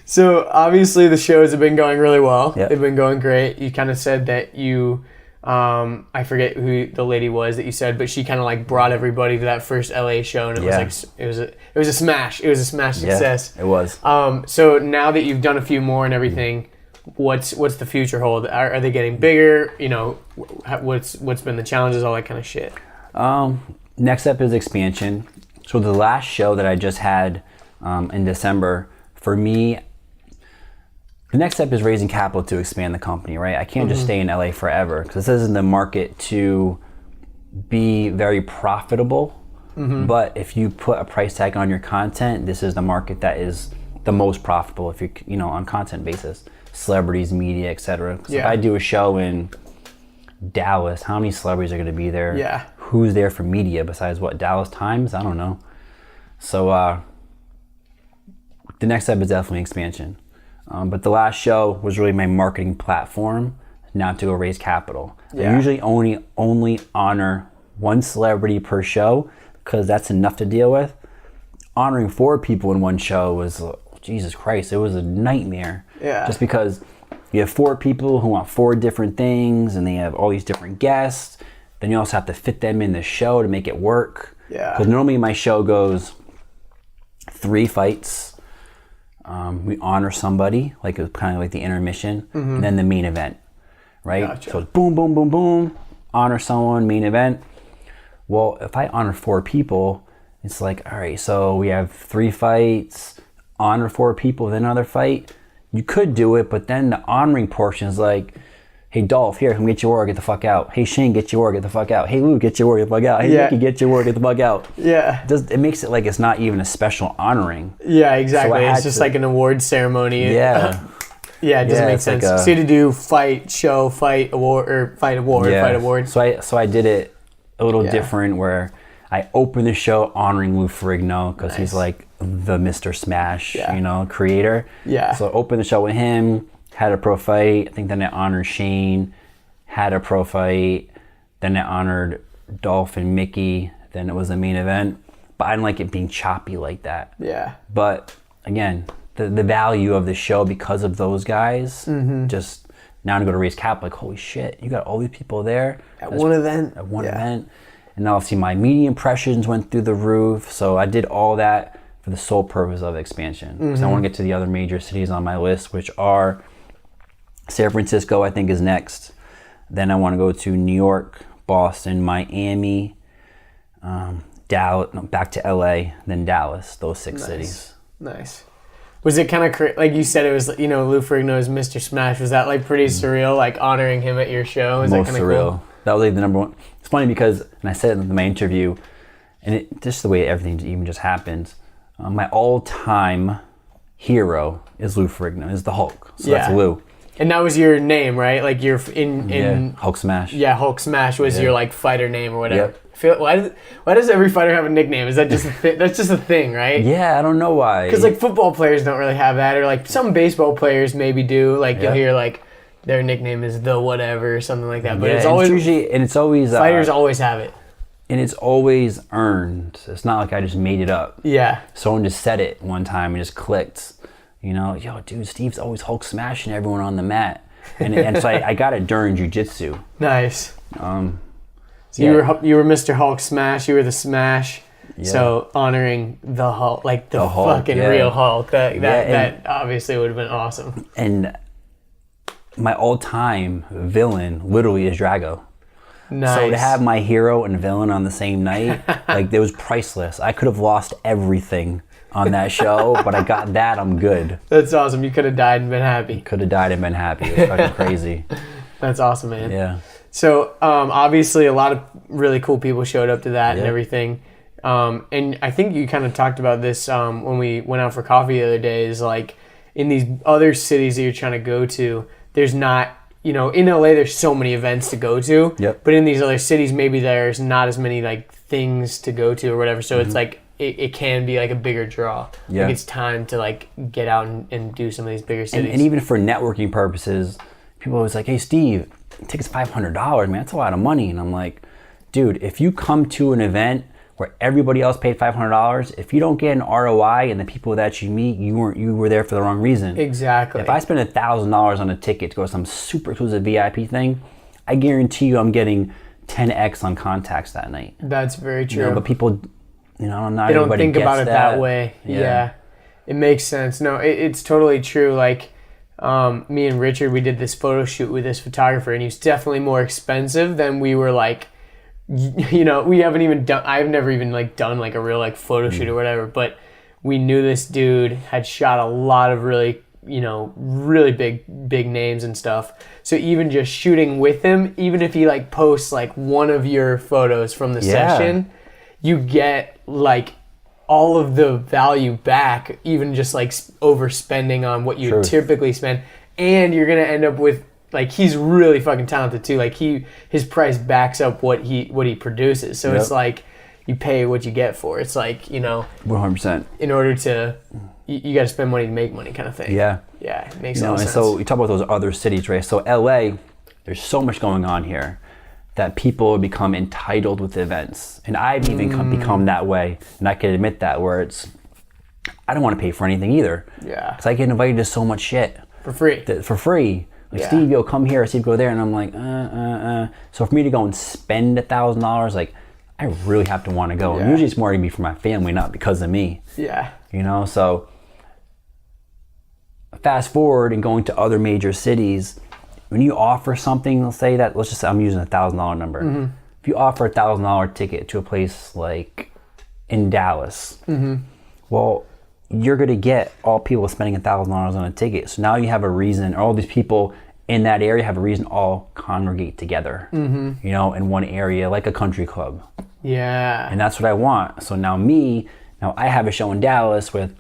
So obviously the shows have been going really well. Yep. They've been going great. You kind of said that you. I forget who the lady was that you said, but she kind of like brought everybody to that first LA show, and it was a smash. It was a smash success. Yeah, it was. So now that you've done a few more and everything, what's the future hold? Are they getting bigger? You know, what's been the challenges, all that kind of shit. Next step is expansion. So the last show that I just had in December, for me, the next step is raising capital to expand the company, right? I can't just stay in LA forever, because this isn't the market to be very profitable. But if you put a price tag on your content, this is the market that is the most profitable if you're, on content basis. Celebrities, media, etc. So if I do a show in Dallas, how many celebrities are going to be there? Yeah. Who's there for media besides Dallas Times? I don't know. So the next step is definitely expansion. But the last show was really my marketing platform, now to go raise capital. Yeah. I usually only honor 1 celebrity per show, because that's enough to deal with. Honoring 4 people in one show was Jesus Christ, it was a nightmare. Yeah. Just because you have 4 people who want 4 different things, and they have all these different guests. Then you also have to fit them in the show to make it work. Yeah. Because normally my show goes 3 fights. We honor somebody, like it's kind of like the intermission, and then the main event, right? Gotcha. So it's boom, boom, boom, boom, honor someone, main event. Well, if I honor 4 people, it's like, all right, so we have 3 fights, honor 4 people, then another fight. You could do it, but then the honoring portion is like, hey, Dolph, here, come get your war, get the fuck out. Hey, Shane, get your war, get the fuck out. Hey, Lou, get your war, get the fuck out. Hey, Nikki, get your war, get the fuck out. Yeah. It makes it like it's not even a special honoring. Yeah, exactly. So it's just like an award ceremony. Yeah. Yeah, it doesn't make sense. Like So you had to do fight, show, fight, award, or fight, award, fight, award. So I did it a little different, where I opened the show honoring Lou Ferrigno, because he's like the Mr. Smash, creator. Yeah. So I opened the show with him, had a pro fight. I think then I honored Shane, had a pro fight. Then I honored Dolph and Mickey. Then it was the main event. But I didn't like it being choppy like that. Yeah. But again, the value of the show because of those guys, just now to go to Race Cap, like, holy shit, you got all these people there. At one event. At one event. And now see my media impressions went through the roof. So I did all that for the sole purpose of expansion. Because I want to get to the other major cities on my list, which are San Francisco, I think, is next. Then I want to go to New York, Boston, Miami, Dallas, back to LA, then Dallas, those 6 cities. Nice. Was it kind of like you said? It was Lou Ferrigno's Mr. Smash. Was that like pretty surreal? Like honoring him at your show? Is Most that kind of surreal. cool? That was like the number one. It's funny because, and I said it in my interview, and it just the way everything even just happens. My all-time hero is Lou Ferrigno. Is the Hulk. So that's Lou. And that was your name, right? Like you're in Hulk Smash. Yeah, Hulk Smash was your like fighter name or whatever. Yep. Why does every fighter have a nickname? Is that just that's just a thing, right? Yeah, I don't know why. Because like football players don't really have that, or like some baseball players maybe do. Like you'll hear like their nickname is the whatever or something like that. But it's always usually, and it's always fighters always have it. And it's always earned. It's not like I just made it up. Yeah. Someone just said it one time and just clicked. Yo, dude, Steve's always Hulk smashing everyone on the mat. And so I got it during jiu-jitsu. Nice. So you were Mr. Hulk Smash. You were the Smash. Yeah. So honoring the Hulk, like the Hulk, fucking real Hulk. That obviously would have been awesome. And my all-time villain literally is Drago. Nice. So to have my hero and villain on the same night, like, it was priceless. I could have lost everything on that show, but I got that. I'm good. That's awesome. You could have died and been happy. Could have died and been happy. It was fucking crazy. That's awesome, man. Yeah. So obviously a lot of really cool people showed up to that and everything. And I think you kind of talked about this when we went out for coffee the other day, is like in these other cities that you're trying to go to, there's not, in LA there's so many events to go to. Yep. But in these other cities, maybe there's not as many like things to go to or whatever. So it's like, it can be like a bigger draw. Yeah. Like it's time to like get out and do some of these bigger cities. And even for networking purposes, people always like, hey, Steve, tickets $500, man, that's a lot of money. And I'm like, dude, if you come to an event where everybody else paid $500, if you don't get an ROI and the people that you meet, you were there for the wrong reason. Exactly. If I spend $1,000 on a ticket to go to some super exclusive VIP thing, I guarantee you I'm getting 10x on contacts that night. That's very true. But people, not they don't everybody think gets about it that way. Yeah. It makes sense. No, it's totally true. Like me and Richard, we did this photo shoot with this photographer, and he was definitely more expensive than we were like. We haven't even done. I've never even like done like a real like photo shoot or whatever. But we knew this dude had shot a lot of really really big names and stuff. So even just shooting with him, even if he like posts like one of your photos from the session, you get like all of the value back, even just like overspending on what you typically spend. And you're gonna end up with like, he's really fucking talented too. Like his price backs up what he produces. So it's like you pay what you get for. It's like 100%. In order to you got to spend money to make money, kind of thing. Yeah, it makes sense. And so you talk about those other cities, right? So LA, there's so much going on here that people become entitled with events, and I've even become that way, and I can admit that, where it's I don't want to pay for anything either. Yeah. Because I get invited to so much shit. For free. For free. Like, Steve, yo, come here. Steve, go there. And I'm like, So for me to go and spend $1,000, like, I really have to want to go. And usually it's more going to be for my family, not because of me. Yeah. You know, so fast forward and going to other major cities, when you offer something, let's say I'm using $1,000 number. Mm-hmm. If you offer $1,000 ticket to a place like in Dallas, well, you're going to get all people spending $1,000 on a ticket. So now you have a reason, all these people in that area have a reason to all congregate together, you know, in one area, like a country club. Yeah. And that's what I want. So now I have a show in Dallas with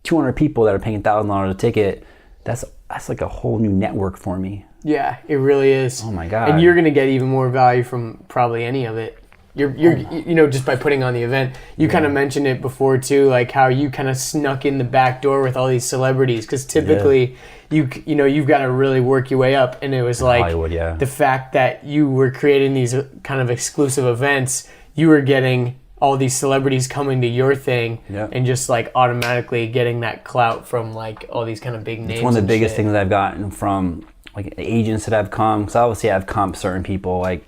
200 people that are paying $1,000 a ticket. That's like a whole new network for me. Yeah, it really is. Oh my God. And you're going to get even more value from probably any of it. You know, just by putting on the event. You kind of mentioned it before too, like how you kind of snuck in the back door with all these celebrities, because typically you've got to really work your way up, and it was like Hollywood, the fact that you were creating these kind of exclusive events, you were getting all these celebrities coming to your thing and just like automatically getting that clout from like all these kind of big names. It's one of the biggest things I've gotten from like agents that have come, because obviously I've comped certain people, like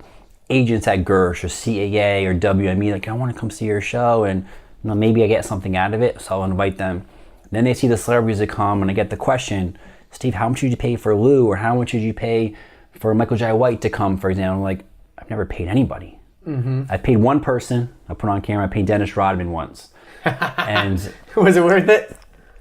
agents at Gersh or CAA or WME, like, I want to come see your show, and you know, maybe I get something out of it, so I'll invite them. Then they see the celebrities that come, and I get the question, Steve, how much did you pay for Lou, or how much did you pay for Michael J. White to come, for example? I'm like, I've never paid anybody. I paid one person, I put on camera, I paid Dennis Rodman once. And was it worth it?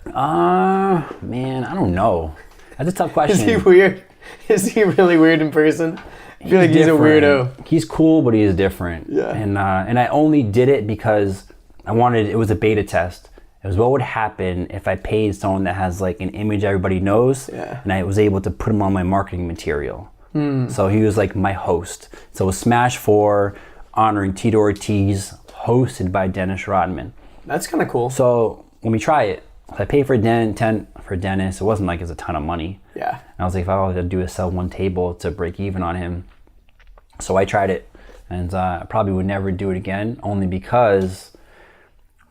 Man, I don't know. That's a tough question. Is he weird? Is he really weird in person? I feel like he's a weirdo. He's cool, but he is different. Yeah. And I only did it because it was a beta test. It was what would happen if I paid someone that has like an image everybody knows, and I was able to put him on my marketing material. So he was like my host. So it was Smash 4 honoring Tito Ortiz, hosted by Dennis Rodman. That's kind of cool. So let me try it. I paid for Dennis. It wasn't like it's a ton of money. Yeah. And I was like, if all I had to do is sell one table to break even on him. So I tried it, and I probably would never do it again, only because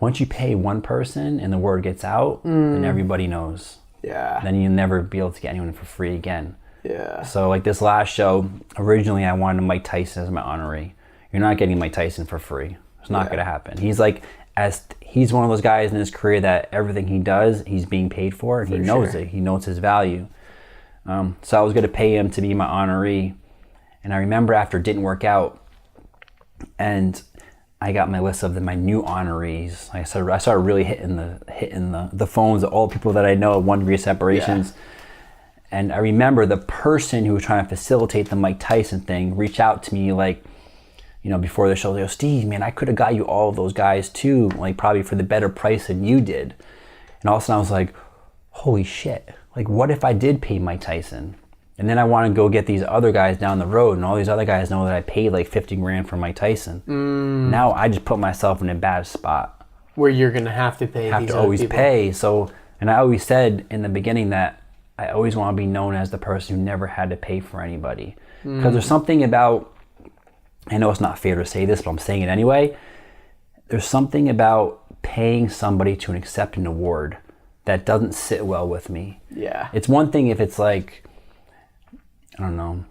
once you pay one person and the word gets out, then everybody knows. Yeah. Then you'll never be able to get anyone for free again. Yeah. So like this last show, originally I wanted Mike Tyson as my honoree. You're not getting Mike Tyson for free. It's not going to happen. He's like, he's one of those guys in his career that everything he does, he's being paid for, and he knows it. He knows his value. So I was going to pay him to be my honoree. And I remember after it didn't work out, and I got my list of my new honorees. I started really hitting the phones of all the people that I know at 1 degree separations. Yeah. And I remember the person who was trying to facilitate the Mike Tyson thing reached out to me like, you know, before the show, they go, Steve, man, I could have got you all of those guys too, like probably for the better price than you did. And all of a sudden I was like, holy shit, like what if I did pay Mike Tyson? And then I want to go get these other guys down the road, and all these other guys know that I paid like 50 grand for Mike Tyson. Now I just put myself in a bad spot. Where you're going to have to pay these other people. Pay. So, and I always said in the beginning that I always want to be known as the person who never had to pay for anybody. Because there's something about, I know it's not fair to say this, but I'm saying it anyway. There's something about paying somebody to accept an award that doesn't sit well with me. Yeah. It's one thing if it's like, I don't know,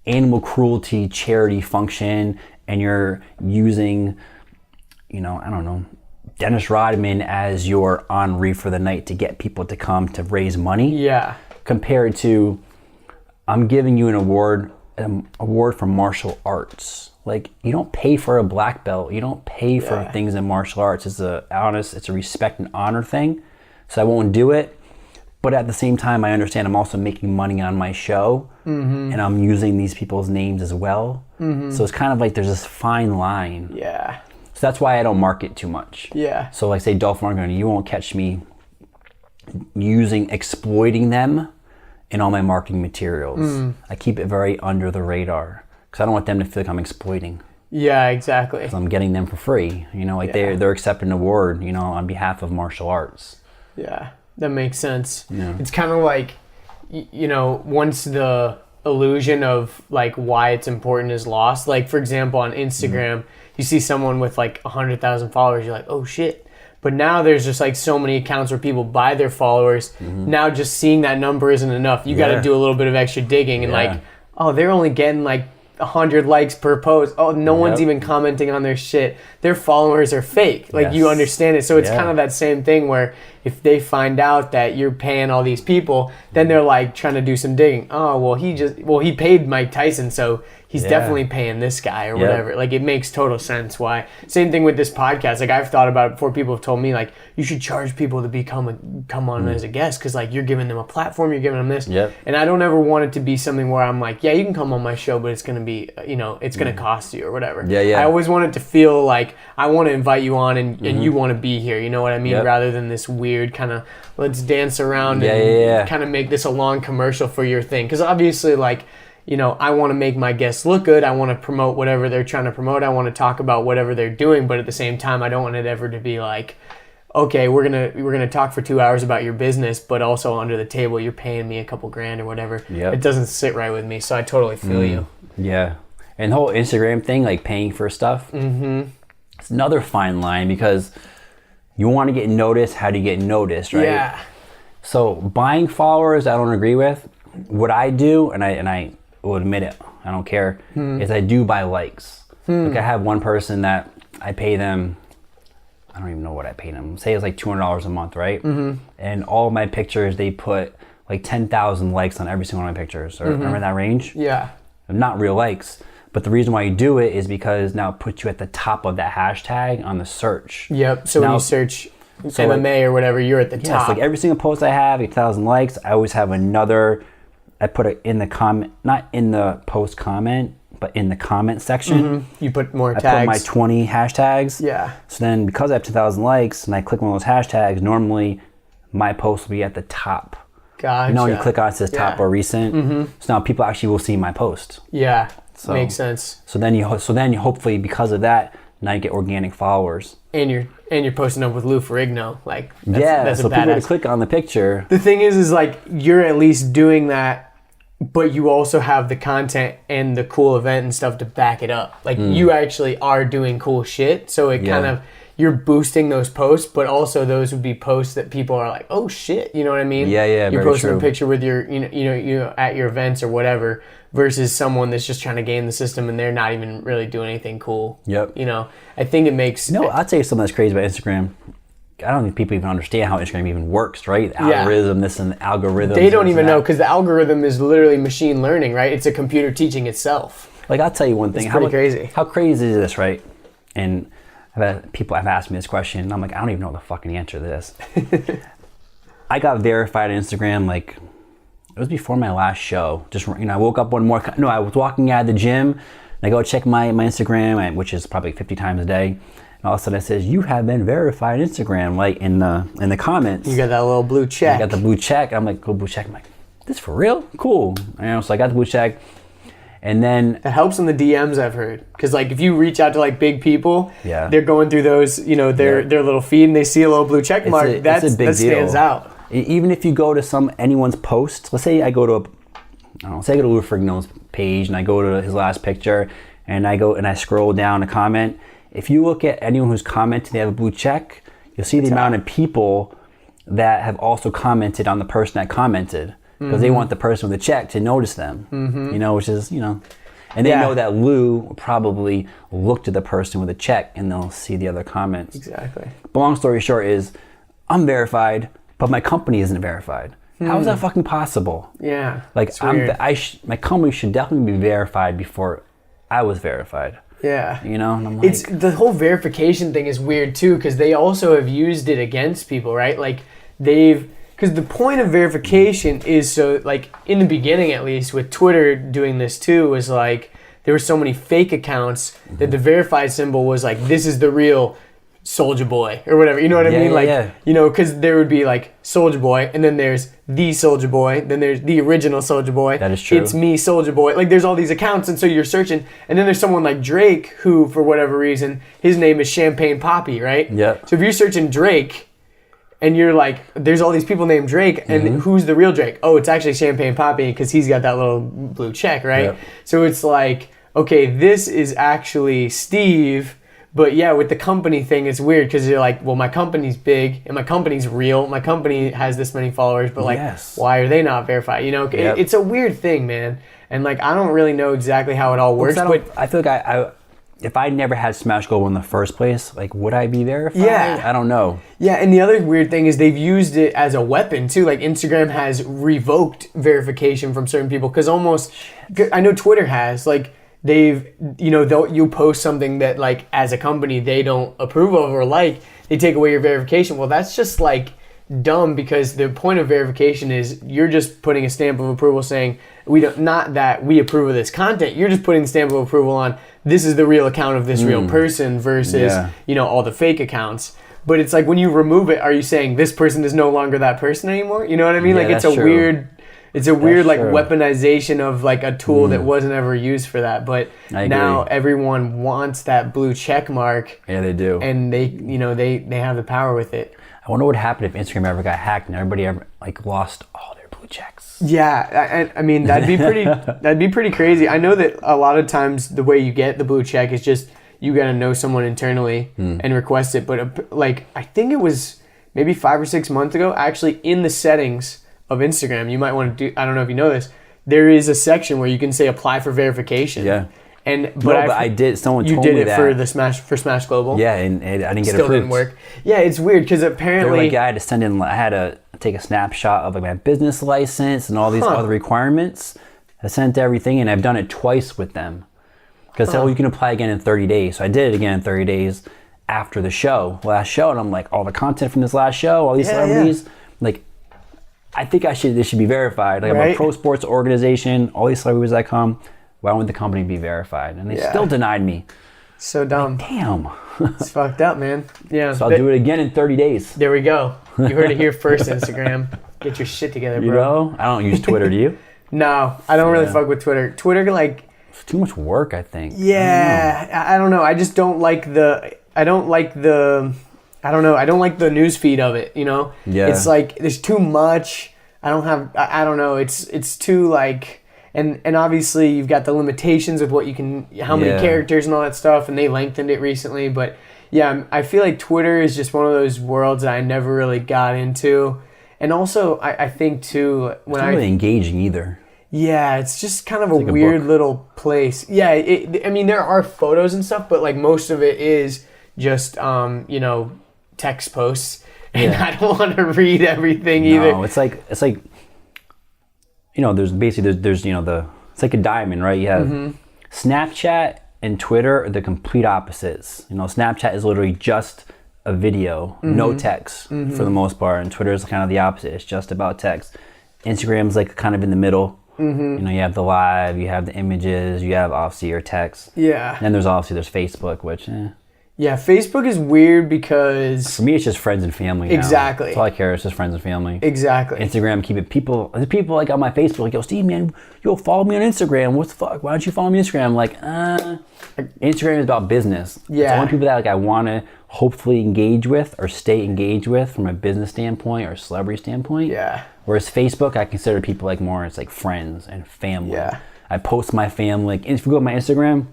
animal cruelty charity function, and you're using, you know, I don't know, Dennis Rodman as your honoree for the night to get people to come to raise money. Yeah. Compared to, I'm giving you an award for martial arts. Like, you don't pay for a black belt. You don't pay for things in martial arts. It's a respect and honor thing. So I won't do it. But at the same time, I understand I'm also making money on my show, and I'm using these people's names as well. So it's kind of like there's this fine line. Yeah. So that's why I don't market too much. Yeah. So like say Dolph Lundgren, you won't catch me exploiting them in all my marketing materials. I keep it very under the radar because I don't want them to feel like I'm exploiting. Yeah, exactly. Because I'm getting them for free. You know, like they're accepting an award, you know, on behalf of martial arts. Yeah, that makes sense. Yeah. It's kind of like, you know, once the illusion of like why it's important is lost. Like for example, on Instagram, you see someone with like 100,000 followers, you're like, oh shit. But now there's just like so many accounts where people buy their followers. Now just seeing that number isn't enough. You got to do a little bit of extra digging and like, oh, they're only getting like 100 likes per post. Oh, no one's even commenting on their shit. Their followers are fake. Like you understand it. So it's kind of that same thing where if they find out that you're paying all these people, then they're like trying to do some digging. Oh, well, he paid Mike Tyson, so he's definitely paying this guy or whatever. Like it makes total sense why. Same thing with this podcast. Like I've thought about it before. People have told me like you should charge people to come on as a guest because like you're giving them a platform, you're giving them this. And I don't ever want it to be something where I'm like, yeah, you can come on my show, but it's gonna be, it's gonna cost you or whatever. I always want it to feel like I want to invite you on and you want to be here. You know what I mean? Rather than this weird kind of let's dance around and kind of make this a long commercial for your thing. Because obviously, like, I want to make my guests look good. I want to promote whatever they're trying to promote. I want to talk about whatever they're doing. But at the same time, I don't want it ever to be like, okay, we're gonna talk for 2 hours about your business, but also under the table you're paying me a couple grand or whatever. It doesn't sit right with me. So I totally feel you. Yeah, and the whole Instagram thing, like paying for stuff. It's another fine line because you want to get noticed. How do you get noticed, right? Yeah. So buying followers, I don't agree with. What I do, and I will admit it, I don't care, is I do buy likes. Like I have one person that I pay them, I don't even know what I pay them. Say it's like $200 a month, right? And all of my pictures, they put like 10,000 likes on every single one of my pictures. Or remember that range? Yeah. Not real likes. But the reason why you do it is because now it puts you at the top of that hashtag on the search. Yep. So now, when you search MMA or whatever, you're at the top. Yes, like every single post I have, 8,000 likes, I always have another, I put it in the comment, not in the post comment, but in the comment section. You put more tags. I put my 20 hashtags. Yeah. So then because I have 2,000 likes and I click one of those hashtags, normally my post will be at the top. Gotcha. You click on it, says top or recent. So now people actually will see my post. Yeah. So, makes sense. So then you hopefully because of that, now you get organic followers. And you're posting up with Lou Ferrigno, like that's so a badass. people to click on the picture. The thing is like you're at least doing that, but you also have the content and the cool event and stuff to back it up. Like you actually are doing cool shit, so it kind of you're boosting those posts, but also those would be posts that people are like, oh shit, you know what I mean? Yeah, you're very posting true. a picture with your you at your events or whatever. Versus someone that's just trying to game the system and they're not even really doing anything cool. I think it makes... I'll tell you something that's crazy about Instagram. I don't think people even understand how Instagram even works, right? The algorithm, this and the algorithm. They don't even know because the algorithm is literally machine learning, right? It's a computer teaching itself. Like, I'll tell you one thing. It's pretty crazy. How crazy is this, right? And people have asked me this question, and I'm like, I don't even know the fucking answer to this. I got verified on Instagram, like... It was before my last show. Just, I woke up one more... No, I was walking out of the gym, and I go check my Instagram, which is probably 50 times a day. And all of a sudden it says, you have been verified on Instagram, like in the comments. You got that little blue check. I got the blue check. I'm like, blue check. I'm like, this for real? Cool. So I got the blue check. And then... It helps in the DMs, I've heard. Because like if you reach out to like big people, Yeah. they're going through those, their little feed and they see a little blue check mark. That stands out. Even if you go to anyone's post, let's say I go to Lou Ferrigno's page and I go to his last picture and I scroll down a comment. If you look at anyone who's commented, they have a blue check, you'll see the amount of people that have also commented on the person that commented because they want the person with the check to notice them, which is, and they know that Lou probably looked at the person with a check and they'll see the other comments. Exactly. But long story short is I'm verified, but my company isn't verified. How is that fucking possible? Yeah. Like my company should definitely be verified before I was verified. Yeah. And I'm like, it's the whole verification thing is weird too because they also have used it against people, right? Like because the point of verification is so like in the beginning at least with Twitter doing this too was like there were so many fake accounts that the verified symbol was like this is the real Soulja Boy or whatever, you know what I mean? Because there would be like Soulja Boy and then there's the Soulja Boy, then there's the original Soulja Boy. That is true. It's me, Soulja Boy. Like there's all these accounts and so you're searching and then there's someone like Drake who for whatever reason, his name is Champagne Poppy, right? Yeah. So if you're searching Drake and you're like, there's all these people named Drake and who's the real Drake? Oh, it's actually Champagne Poppy because he's got that little blue check, right? Yep. So it's like, okay, this is actually Steve, But yeah, with the company thing, it's weird because you're like, well, my company's big and my company's real. My company has this many followers, but like, why are they not verified? You know, it's a weird thing, man. And like, I don't really know exactly how it all works. But I feel like I if I never had Smash Global in the first place, like, would I be verified? Yeah. I don't know. Yeah, and the other weird thing is they've used it as a weapon too. Like Instagram has revoked verification from certain people because I know Twitter has, like, they've, you know, you post something that like as a company they don't approve of or like, they take away your verification. Well, that's just like dumb because the point of verification is you're just putting a stamp of approval saying not that we approve of this content. You're just putting the stamp of approval on this is the real account of this real person versus you know, all the fake accounts. But it's like when you remove it, are you saying this person is no longer that person anymore? You know what I mean? Like it's a weird like weaponization of like a tool that wasn't ever used for that. But now everyone wants that blue check mark. Yeah, they do. And they, you know, they have the power with it. I wonder what would happen if Instagram ever got hacked and everybody ever like lost all their blue checks. Yeah, I mean that'd be pretty crazy. I know that a lot of times the way you get the blue check is just you gotta know someone internally and request it. But like I think it was maybe 5 or 6 months ago, actually in the settings of Instagram, you might want to do. I don't know if you know this. There is a section where you can say apply for verification. Yeah. But I did. Someone told me that. You did it for Smash Global. Yeah, and I didn't get Still approved. didn't work. Yeah, it's weird because apparently I had to take a snapshot of like my business license and all these other requirements. I sent everything, and I've done it twice with them because you can apply again in 30 days. So I did it again in 30 days after the last show, and I'm like, all the content from this last show, all these celebrities, like. I think this should be verified. Like I'm a pro sports organization, all these celebrities that come, why wouldn't the company be verified? And they still denied me. So dumb. Like, damn. It's fucked up, man. Yeah. So I'll do it again in 30 days. There we go. You heard it here first, Instagram. Get your shit together, bro. You know? I don't use Twitter, do you? No, I don't really fuck with Twitter. Twitter, like... It's too much work, I think. Yeah, I don't know. I just don't like I don't like the news feed of it, you know? Yeah. It's like, there's too much. I don't know. It's too like, and obviously you've got the limitations of what you can, how many characters and all that stuff, and they lengthened it recently. But yeah, I feel like Twitter is just one of those worlds that I never really got into. And also, I think too, when it's not really engaging either. Yeah, it's just kind of a weird little place. Yeah, I mean, there are photos and stuff, but like most of it is just, you know, text posts. And I don't want to read everything either. No, it's like you know, there's you know, it's like a diamond, right? You have Snapchat and Twitter are the complete opposites. You know, Snapchat is literally just a video, no text for the most part, and Twitter is kind of the opposite. It's just about text. Instagram's like kind of in the middle. You know, you have the live, you have the images, you have obviously your text. Yeah. And there's Facebook, which yeah, Facebook is weird because... For me, it's just friends and family now. Exactly. That's all I care. It's just friends and family. Exactly. Instagram, keep it... People like on my Facebook, like, yo, Steve, man, follow me on Instagram. What the fuck? Why don't you follow me on Instagram? I'm like, Instagram is about business. Yeah. It's only people that like I want to hopefully engage with or stay engaged with from a business standpoint or celebrity standpoint. Yeah. Whereas Facebook, I consider people like more, it's like friends and family. Yeah. I post my family. Like, if you go to my Instagram...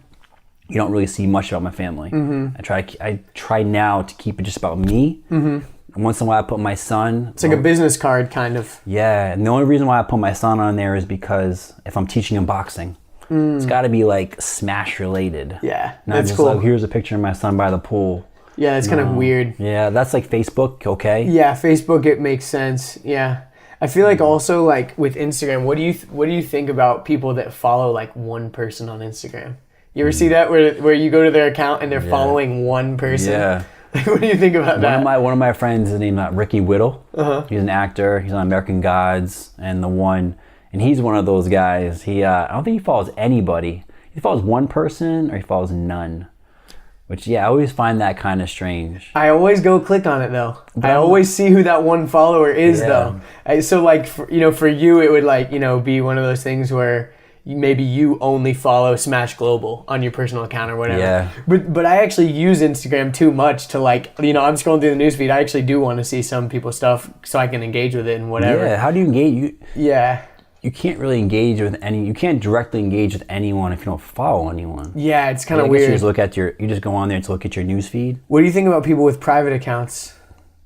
You don't really see much about my family. I try now to keep it just about me. And once in a while I put my son. It's like a business card kind of. Yeah, and the only reason why I put my son on there is because if I'm teaching him boxing, it's got to be like Smash related. Yeah, not that's just cool. Like, here's a picture of my son by the pool. Yeah, it's kind of weird. Yeah, that's like Facebook, okay? Yeah, Facebook, it makes sense. Yeah. I feel like also like with Instagram, what do you think about people that follow like one person on Instagram? You ever see that where you go to their account and they're following one person? Yeah. Like, what do you think about that? One of my friends is named Ricky Whittle. He's an actor. He's on American Gods and he's one of those guys. He I don't think he follows anybody. He follows one person or he follows none. Which I always find that kind of strange. I always go click on it though. I always see who that one follower is though. So like for you it would like be one of those things where maybe you only follow Smash Global on your personal account or whatever. Yeah. But I actually use Instagram too much to like, I'm scrolling through the newsfeed. I actually do want to see some people's stuff so I can engage with it and whatever. Yeah, how do you engage? Yeah. you can't really engage with you can't directly engage with anyone if you don't follow anyone. Yeah, it's kind of I guess weird. You just go on there to look at your news feed. What do you think about people with private accounts?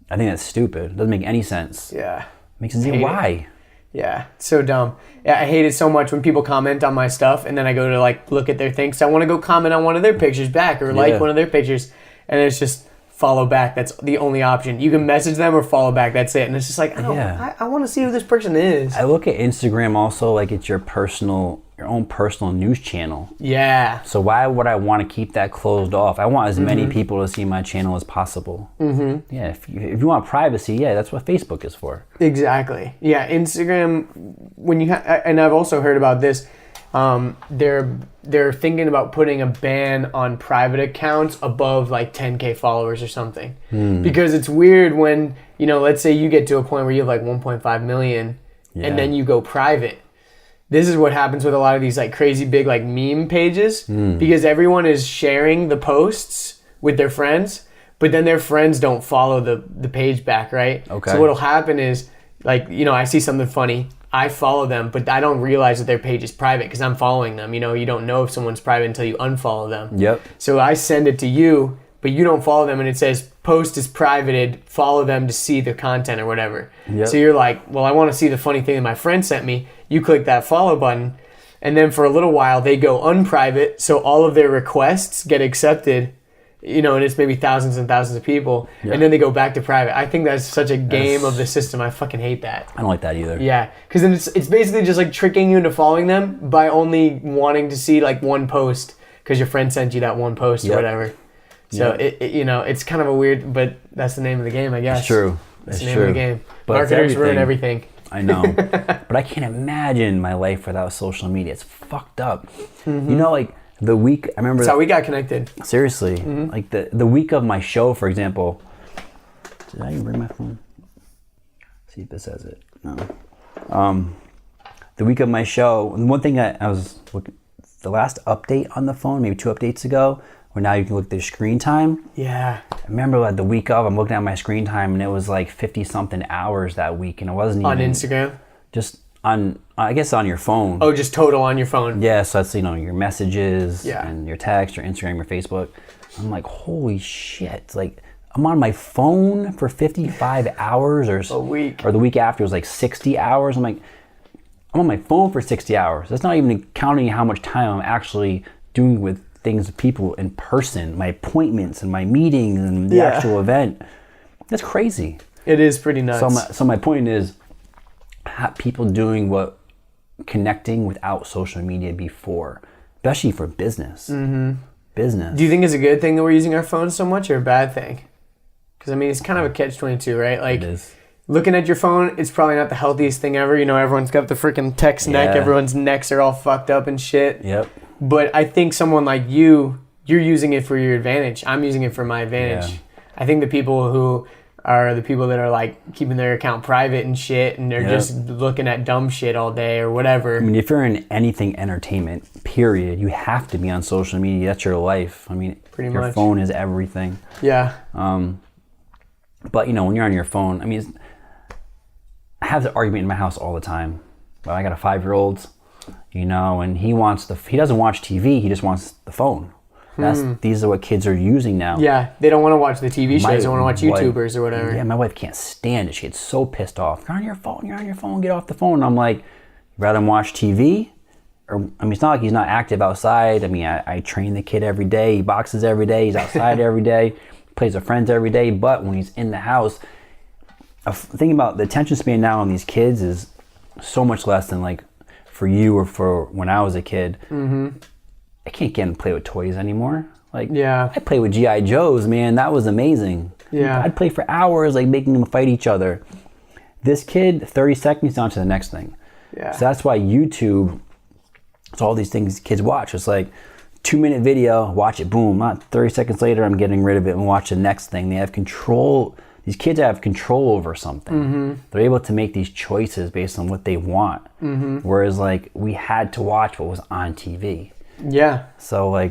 I think that's stupid. It doesn't make any sense. Yeah. Makes sense. Why? Yeah, it's so dumb. Yeah, I hate it so much when people comment on my stuff and then I go to like look at their things. I want to go comment on one of their pictures back or like one of their pictures, and it's just follow back. That's the only option. You can message them or follow back. That's it. And it's just like, I want to see who this person is. I look at Instagram also like it's your own personal news channel. Yeah. So why would I want to keep that closed off? I want as many people to see my channel as possible. Mm-hmm. Yeah, if you want privacy, that's what Facebook is for. Exactly. Yeah, Instagram, when you and I've also heard about this, they're thinking about putting a ban on private accounts above like 10K followers or something. Because it's weird when, let's say you get to a point where you have like 1.5 million and then you go private. This is what happens with a lot of these like crazy big like meme pages because everyone is sharing the posts with their friends, but then their friends don't follow the page back, right? Okay. So what'll happen is like, I see something funny. I follow them, but I don't realize that their page is private because I'm following them. You don't know if someone's private until you unfollow them. Yep. So I send it to you, but you don't follow them, and it says post is privated. Follow them to see the content or whatever. Yep. So you're like, well, I want to see the funny thing that my friend sent me. You click that follow button, and then for a little while they go unprivate, so all of their requests get accepted. And it's maybe thousands and thousands of people, and then they go back to private. I think that's such a game of the system. I fucking hate that. I don't like that either. Yeah, because then it's basically just like tricking you into following them by only wanting to see like one post because your friend sent you that one post or whatever. So it's kind of a weird, but that's the name of the game, I guess. It's true. That's the name of the game. But marketers ruin everything. I know, but I can't imagine my life without social media. It's fucked up. Like. The week, I remember... That's how we got connected. Seriously. Like the week of my show, for example... Did I even bring my phone? See if this says it. No. The week of my show, one thing I was looking... The last update on the phone, maybe 2 updates ago, where now you can look at their screen time. Yeah. I remember like the week of, I'm looking at my screen time, and it was like 50-something hours that week, and it wasn't even... On Instagram? Just on... I guess on your phone. Oh, just total on your phone. Yeah, so that's, your messages and your text, your Instagram, your Facebook. I'm like, holy shit. Like, I'm on my phone for 55 hours or a week. Or the week after it was like 60 hours. I'm like, I'm on my phone for 60 hours. That's not even counting how much time I'm actually doing with things with people in person, my appointments and my meetings and the actual event. That's crazy. It is pretty nuts. So my point is, people doing connecting without social media before, especially for business. Business. Do you think it's a good thing that we're using our phones so much or a bad thing? Because, it's kind of a catch-22, right? Like, it is. Looking at your phone, it's probably not the healthiest thing ever. Everyone's got the freaking text neck. Everyone's necks are all fucked up and shit. Yep. But I think someone like you're using it for your advantage. I'm using it for my advantage. Yeah. I think the people who are the people that are like keeping their account private and shit, and they're just looking at dumb shit all day or whatever. If you're in anything entertainment, period, you have to be on social media. That's your life. Pretty your much. phone is everything. Yeah. But when you're on your phone, I have the argument in my house all the time. But I got a 5-year-old, and he doesn't watch TV. He just wants the phone. These are what kids are using now. Yeah, they don't want to watch the TV shows. They want to watch YouTubers or whatever. Yeah, my wife can't stand it. She gets so pissed off. You're on your phone, get off the phone. And I'm like, rather than watch TV? Or, it's not like he's not active outside. I train the kid every day. He boxes every day. He's outside every day. Plays with friends every day. But when he's in the house, thinking about the attention span now on these kids is so much less than like for you or for when I was a kid. I can't get him to play with toys anymore. I play with G.I. Joes, man. That was amazing. Yeah. I'd play for hours, making them fight each other. This kid, 30 seconds on to the next thing. Yeah. So that's why YouTube, it's all these things kids watch. It's like 2-minute video, watch it, boom. Not 30 seconds later, I'm getting rid of it and watch the next thing. They have control. These kids have control over something. They're able to make these choices based on what they want. Whereas we had to watch what was on TV. Yeah. So I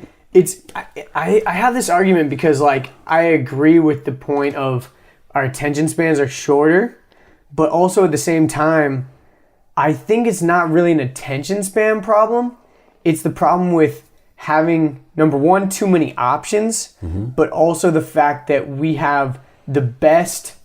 have this argument because I agree with the point of our attention spans are shorter, but also at the same time, I think it's not really an attention span problem. It's the problem with having, number one, too many options, but also the fact that we have the best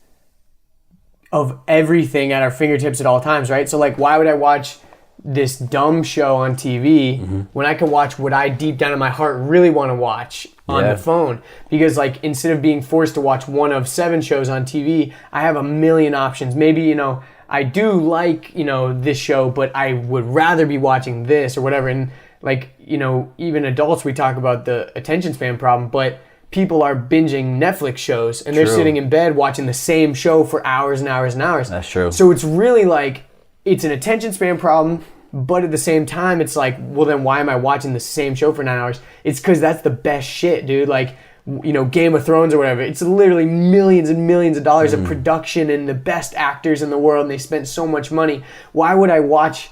of everything at our fingertips at all times, right? So like, why would I watch this dumb show on TV when I can watch what I deep down in my heart really want to watch on the phone? Because like, instead of being forced to watch one of 7 shows on TV, I have a million options. Maybe, you know, I do like, you know, this show, but I would rather be watching this or whatever. And like, you know, even adults, we talk about the attention span problem, but people are binging Netflix shows and they're sitting in bed watching the same show for hours and hours and hours. That's true. So it's really like, it's an attention span problem, but at the same time, it's like, well, then why am I watching the same show for 9 hours? It's because that's the best shit, dude. Like, you know, Game of Thrones or whatever. It's literally millions and millions of dollars of production and the best actors in the world, and they spent so much money. Why would I watch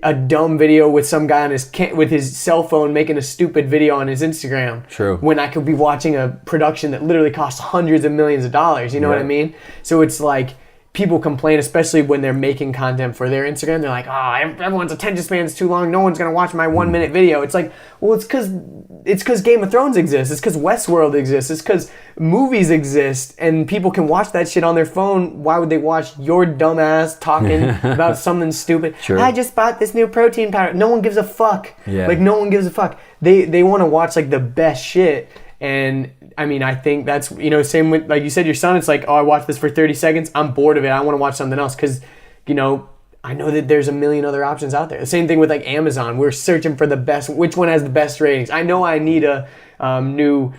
a dumb video with some guy on with his cell phone making a stupid video on his Instagram? True. When I could be watching a production that literally costs hundreds of millions of dollars. You know what I mean? So it's like, people complain, especially when they're making content for their Instagram. They're like, everyone's attention span is too long. No one's going to watch my 1 minute video. It's like, well, it's because Game of Thrones exists. It's because Westworld exists. It's because movies exist and people can watch that shit on their phone. Why would they watch your dumb ass talking about something stupid? True. I just bought this new protein powder. No one gives a fuck. Yeah. Like, no one gives a fuck. They want to watch like the best shit. And I mean, I think that's, you know, same with, like you said, your son, it's like, oh, I watched this for 30 seconds. I'm bored of it. I want to watch something else because, you know, I know that there's a million other options out there. The same thing with like Amazon. We're searching for the best, which one has the best ratings. I know I need a new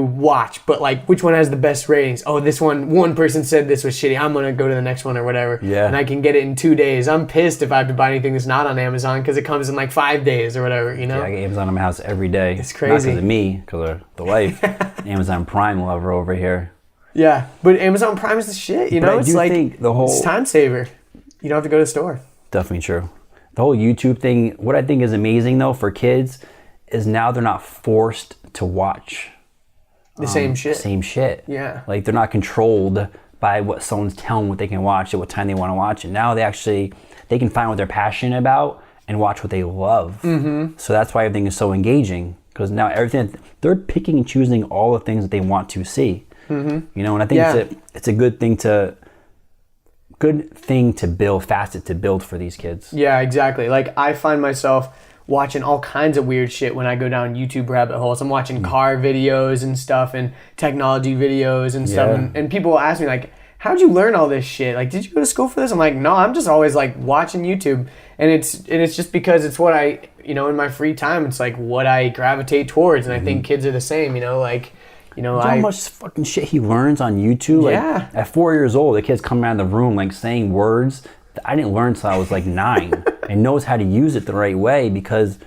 watch, but like, which one has the best ratings? Oh, this one person said this was shitty. I'm going to go to the next one or whatever. Yeah. And I can get it in 2 days. I'm pissed if I have to buy anything that's not on Amazon because it comes in like 5 days or whatever, you know? Yeah, I get Amazon in my house every day. It's crazy. Not because of me, because of the wife. Amazon Prime lover over here. Yeah, but Amazon Prime is the shit, you know? I It's do like, think it's time saver. You don't have to go to the store. Definitely true. The whole YouTube thing, what I think is amazing though for kids is now they're not forced to watch The same shit. Same shit. Yeah. Like they're not controlled by what someone's telling what they can watch at what time they want to watch it. Now they can find what they're passionate about and watch what they love. Mm-hmm. So that's why everything is so engaging because now they're picking and choosing all the things that they want to see. Mm-hmm. You know, and I think it's a good thing to build, facet to build for these kids. Yeah, exactly. Like I find myself watching all kinds of weird shit when I go down YouTube rabbit holes. I'm watching car videos and stuff and technology videos and stuff. Yeah. And people ask me like, how'd you learn all this shit? Like, did you go to school for this? I'm like, no, I'm just always like watching YouTube. And it's just because it's what I, you know, in my free time, it's like what I gravitate towards. And I think kids are the same, you know, like, you know, how much fucking shit he learns on YouTube. Yeah. Like, at 4 years old, the kid's coming out of the room like saying words that I didn't learn until I was like 9, and knows how to use it the right way because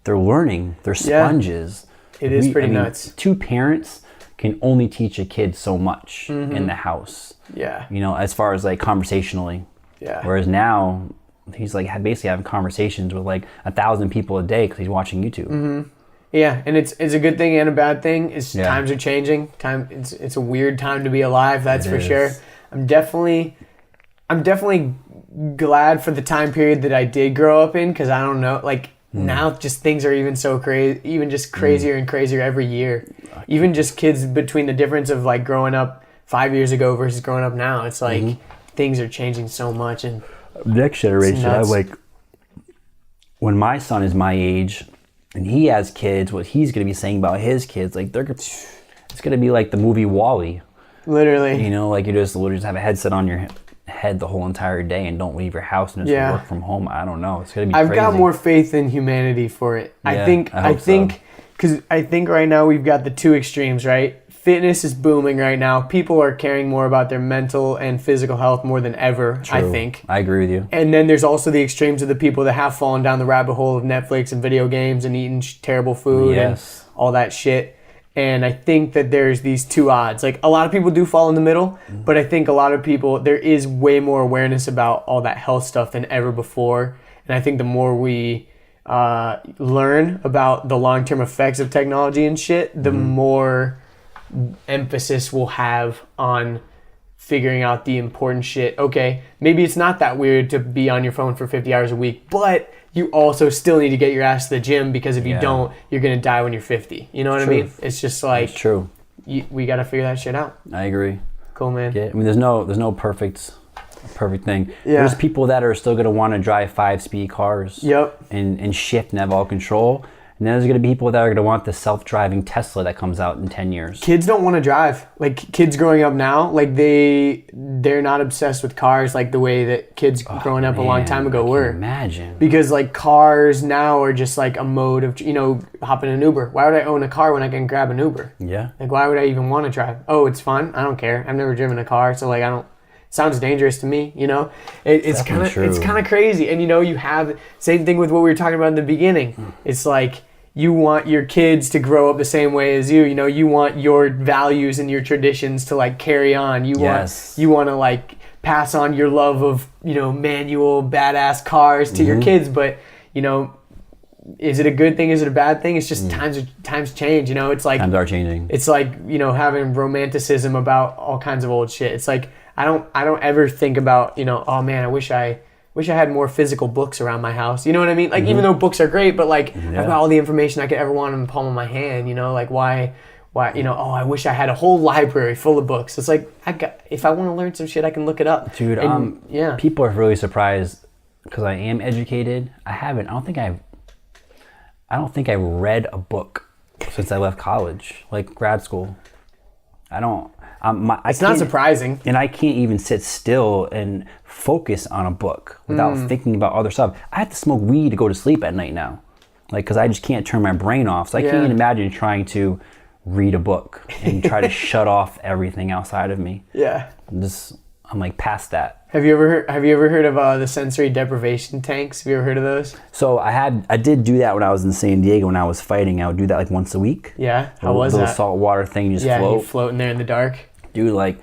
they're learning. They're sponges. It is pretty nuts. 2 parents can only teach a kid so much in the house. Yeah. You know, as far as like conversationally. Yeah. Whereas now he's like basically having conversations with like 1,000 people a day because he's watching YouTube. Mm-hmm. Yeah, and it's a good thing and a bad thing. Times are changing. It's a weird time to be alive. That's for sure. I'm definitely glad for the time period that I did grow up in because I don't know, like now just things are even so crazy, even just crazier and crazier every year. Even just kids between the difference of like growing up 5 years ago versus growing up now. It's like things are changing so much. And next generation, I like when my son is my age. And he has kids, what he's going to be saying about his kids, like it's going to be like the movie WALL-E. Literally. You know, like you just literally just have a headset on your head the whole entire day and don't leave your house and just work from home. I don't know. It's going to be crazy. I've got more faith in humanity for it. Yeah, I think because I think right now we've got the 2 extremes, right? Fitness is booming right now. People are caring more about their mental and physical health more than ever, I think. I agree with you. And then there's also the extremes of the people that have fallen down the rabbit hole of Netflix and video games and eating terrible food and all that shit. And I think that there's these 2 odds. Like a lot of people do fall in the middle, but I think a lot of people, there is way more awareness about all that health stuff than ever before. And I think the more we learn about the long-term effects of technology and shit, the more emphasis we'll have on figuring out the important shit. Okay, maybe it's not that weird to be on your phone for 50 hours a week, but you also still need to get your ass to the gym, because if you don't, you're going to die when you're 50. You know what I mean? It's just like, it's true. We got to figure that shit out. I agree. Cool, man. Yeah, I mean, there's no perfect thing. Yeah. There's people that are still going to want to drive 5-speed cars. Yep. And shift and have all control. And then there's going to be people that are going to want the self-driving Tesla that comes out in 10 years. Kids don't want to drive. Like, kids growing up now, like they're not obsessed with cars like the way that kids growing up a long time ago were. Imagine. Because like cars now are just like a mode of, hop in an Uber. Why would I own a car when I can grab an Uber? Yeah. Like, why would I even want to drive? Oh, it's fun. I don't care. I've never driven a car, so like sounds dangerous to me, It's kind of crazy. And you have same thing with what we were talking about in the beginning. It's like you want your kids to grow up the same way as you. You want your values and your traditions to like carry on. You want to like pass on your love of, manual badass cars to your kids, but is it a good thing? Is it a bad thing? It's just times change, It's like times are changing. It's like, having romanticism about all kinds of old shit. It's like I don't ever think about, oh man, I wish I had more physical books around my house. You know what I mean? Like, even though books are great, but like I've got all the information I could ever want in the palm of my hand, like why, I wish I had a whole library full of books. It's like, if I want to learn some shit, I can look it up. Dude, and, people are really surprised because I am educated. I don't think I read a book since I left college, like grad school. It's not surprising. And I can't even sit still and focus on a book without thinking about other stuff. I have to smoke weed to go to sleep at night now. Like, because I just can't turn my brain off. So I can't even imagine trying to read a book and try to shut off everything outside of me. Yeah. I'm like past that. Have you ever heard of the sensory deprivation tanks? Have you ever heard of those? So I did do that when I was in San Diego when I was fighting. I would do that like once a week. Yeah. How was that? Little salt water thing, you just float. Yeah, you float in there in the dark. Dude, like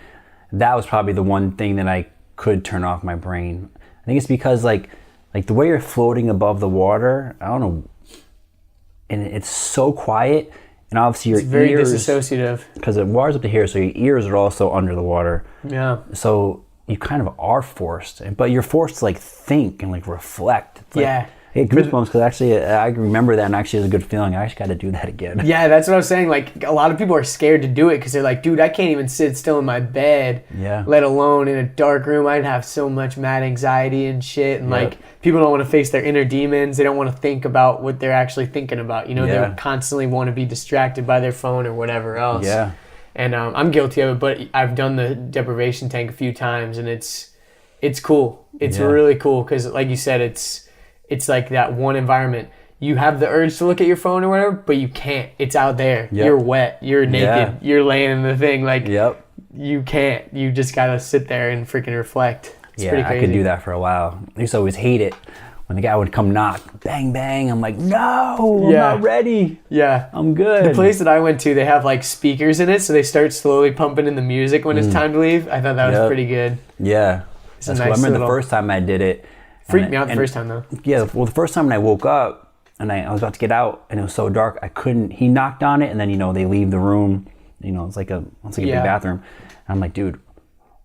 that was probably the one thing that I could turn off my brain. I think it's because like the way you're floating above the water, I don't know, and it's so quiet, and obviously your ears. It's very disassociative. Because the water's up to here, so your ears are also under the water. Yeah. So you kind of are forced, but you're forced to like think and like reflect. It's like, I get goosebumps because actually I remember that, and actually it's a good feeling. I actually got to do that again. Yeah, that's what I was saying. Like, a lot of people are scared to do it because they're like, dude, I can't even sit still in my bed, let alone in a dark room. I'd have so much mad anxiety and shit. And like, people don't want to face their inner demons. They don't want to think about what they're actually thinking about. They constantly want to be distracted by their phone or whatever else. Yeah. And I'm guilty of it, but I've done the deprivation tank a few times, and it's cool. It's really cool because, like you said, it's like that one environment. You have the urge to look at your phone or whatever, but you can't. It's out there. Yep. You're wet. You're naked. You're laying in the thing. Like, you can't. You just got to sit there and freaking reflect. It's pretty crazy. I could do that for a while. I used to always hate it when the guy would come knock. Bang, bang. I'm like, no, I'm not ready. Yeah. I'm good. The place that I went to, they have like speakers in it, so they start slowly pumping in the music when it's time to leave. I thought that was pretty good. Yeah. That's cool. I remember the first time I did it. Freaked me out the first time though. Yeah, well, the first time when I woke up and I was about to get out and it was so dark, I couldn't. He knocked on it and then they leave the room. It's like a big bathroom. And I'm like, dude,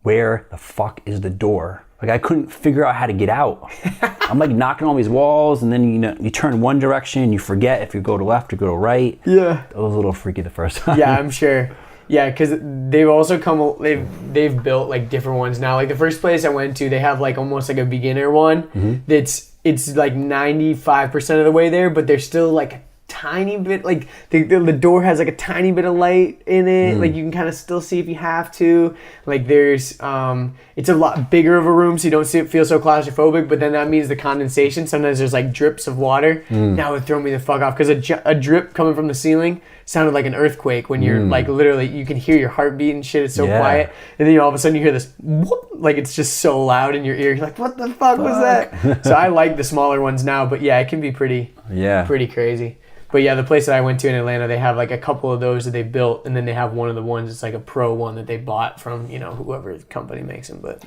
where the fuck is the door? Like I couldn't figure out how to get out. I'm like knocking on these walls, and then you turn one direction, you forget if you go to left or go to right. Yeah, it was a little freaky the first time. Yeah, I'm sure. Yeah, because they've also they've built like different ones now. Like the first place I went to, they have like almost like a beginner one it's like 95% of the way there, but there's still like a tiny bit, like the door has like a tiny bit of light in it. Like you can kind of still see if you have to. Like there's it's a lot bigger of a room, so you don't feel so claustrophobic, but then that means the condensation, sometimes there's like drips of water. That would throw me the fuck off, because a drip coming from the ceiling sounded like an earthquake when you're like literally, you can hear your heartbeat and shit. It's so quiet, and then all of a sudden you hear this whoop, like it's just so loud in your ear. You're like, what the fuck was that? So I like the smaller ones now, but yeah, it can be pretty crazy. But yeah, the place that I went to in Atlanta, they have like a couple of those that they built, and then they have one of the ones that's like a pro one that they bought from whoever company makes them. But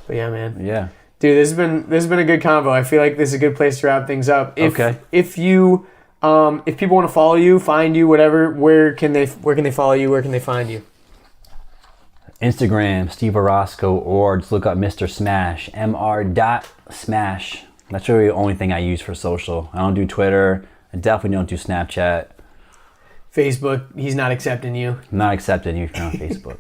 yeah, man. Yeah, dude, this has been a good convo. I feel like this is a good place to wrap things up. If people want to follow you, find you, whatever, where can they follow you? Where can they find you? Instagram, Steve Orosco, or just look up Mr. Smash, mr.smash. That's really the only thing I use for social. I don't do Twitter. I definitely don't do Snapchat. Facebook, he's not accepting you. I'm not accepting you if you're on Facebook.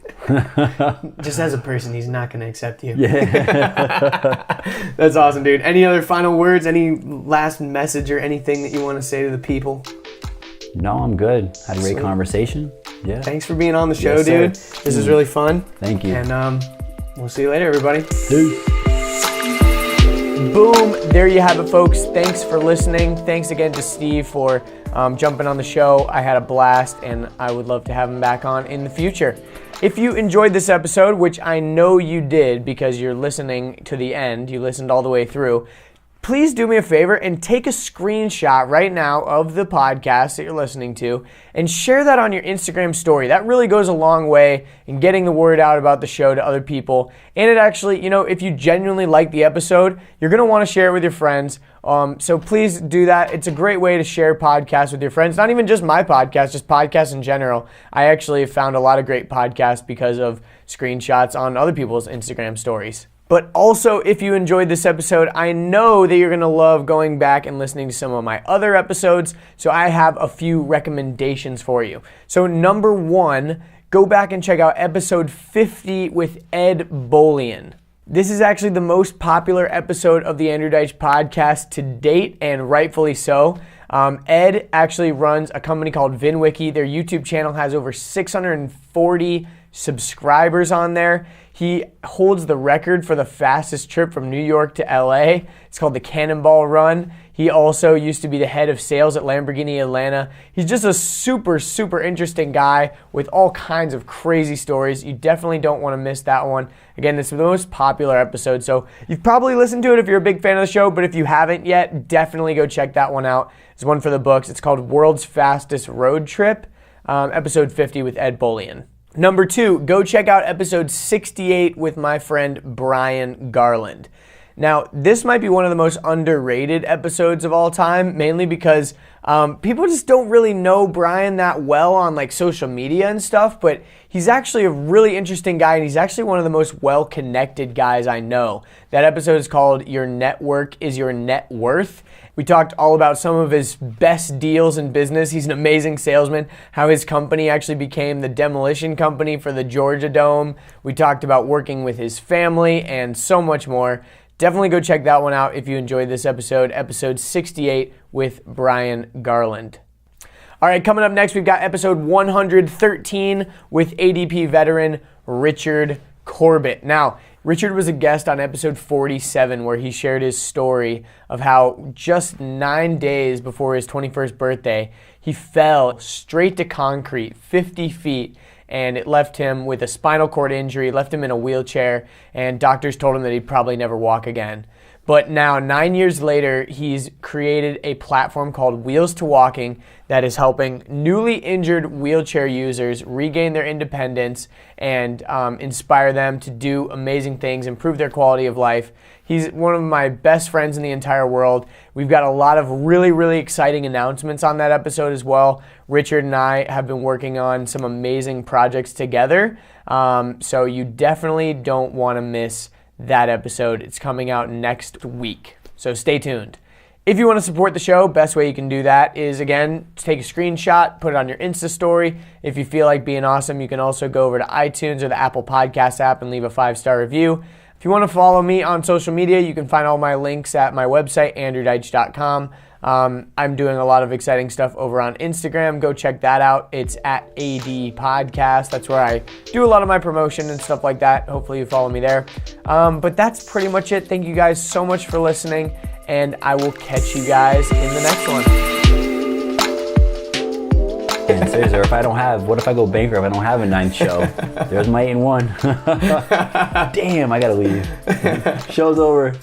Just as a person, he's not going to accept you. Yeah. That's awesome, dude. Any other final words? Any last message or anything that you want to say to the people? No, I'm good. Had a great Sweet. conversation. Yeah. Thanks for being on the show, Yes, sir. dude. This is really fun. Thank you. And we'll see you later, everybody. Peace. Boom. There you have it, folks. Thanks for listening. Thanks again to Steve for jumping on the show. I had a blast, and I would love to have him back on in the future. If you enjoyed this episode, which I know you did because you're listening to the end, you listened all the way through, please do me a favor and take a screenshot right now of the podcast that you're listening to and share that on your Instagram story. That really goes a long way in getting the word out about the show to other people. And it actually, if you genuinely like the episode, you're going to want to share it with your friends. So please do that. It's a great way to share podcasts with your friends. Not even just my podcast, just podcasts in general. I actually found a lot of great podcasts because of screenshots on other people's Instagram stories. But also, if you enjoyed this episode, I know that you're going to love going back and listening to some of my other episodes, so I have a few recommendations for you. So number 1, go back and check out episode 50 with Ed Bolian. This is actually the most popular episode of the Andrew Deitsch podcast to date, and rightfully so. Ed actually runs a company called VinWiki. Their YouTube channel has over 640 subscribers on there. He holds the record for the fastest trip from New York to LA. It's called the Cannonball Run. He also used to be the head of sales at Lamborghini Atlanta. He's just a super, super interesting guy with all kinds of crazy stories. You definitely don't want to miss that one. Again, this is the most popular episode, so you've probably listened to it if you're a big fan of the show, but if you haven't yet, definitely go check that one out. It's one for the books. It's called World's Fastest Road Trip, episode 50 with Ed Bolian. Number 2, go check out episode 68 with my friend Brian Garland. Now, this might be one of the most underrated episodes of all time, mainly because people just don't really know Brian that well on like social media and stuff, but he's actually a really interesting guy, and he's actually one of the most well-connected guys I know. That episode is called Your Network is Your Net Worth. We talked all about some of his best deals in business. He's an amazing salesman, how his company actually became the demolition company for the Georgia Dome. We talked about working with his family and so much more. Definitely go check that one out if you enjoyed this episode, episode 68 with Brian Garland. All right, coming up next, we've got episode 113 with ADP veteran Richard Corbett. Now, Richard was a guest on episode 47 where he shared his story of how just 9 days before his 21st birthday, he fell straight to concrete, 50 feet, and it left him with a spinal cord injury, left him in a wheelchair, and doctors told him that he'd probably never walk again. But now, 9 years later, he's created a platform called Wheels to Walking that is helping newly injured wheelchair users regain their independence and inspire them to do amazing things, improve their quality of life. He's one of my best friends in the entire world. We've got a lot of really, really exciting announcements on that episode as well. Richard and I have been working on some amazing projects together, so you definitely don't want to miss that episode. It's coming out next week, so stay tuned. If you want to support the show, best way you can do that is, again, take a screenshot, put it on your Insta story. If you feel like being awesome, you can also go over to iTunes or the Apple Podcast app and leave a 5-star review. If you want to follow me on social media, you can find all my links at my website, andrewdeitsch.com. I'm doing a lot of exciting stuff over on Instagram. Go check that out. It's at AD Podcast. That's where I do a lot of my promotion and stuff like that. Hopefully you follow me there. But that's pretty much it. Thank you guys so much for listening, and I will catch you guys in the next one. And seriously, what if I go bankrupt? I don't have a 9th show. There's my 8-1. Damn, I gotta leave. Show's over.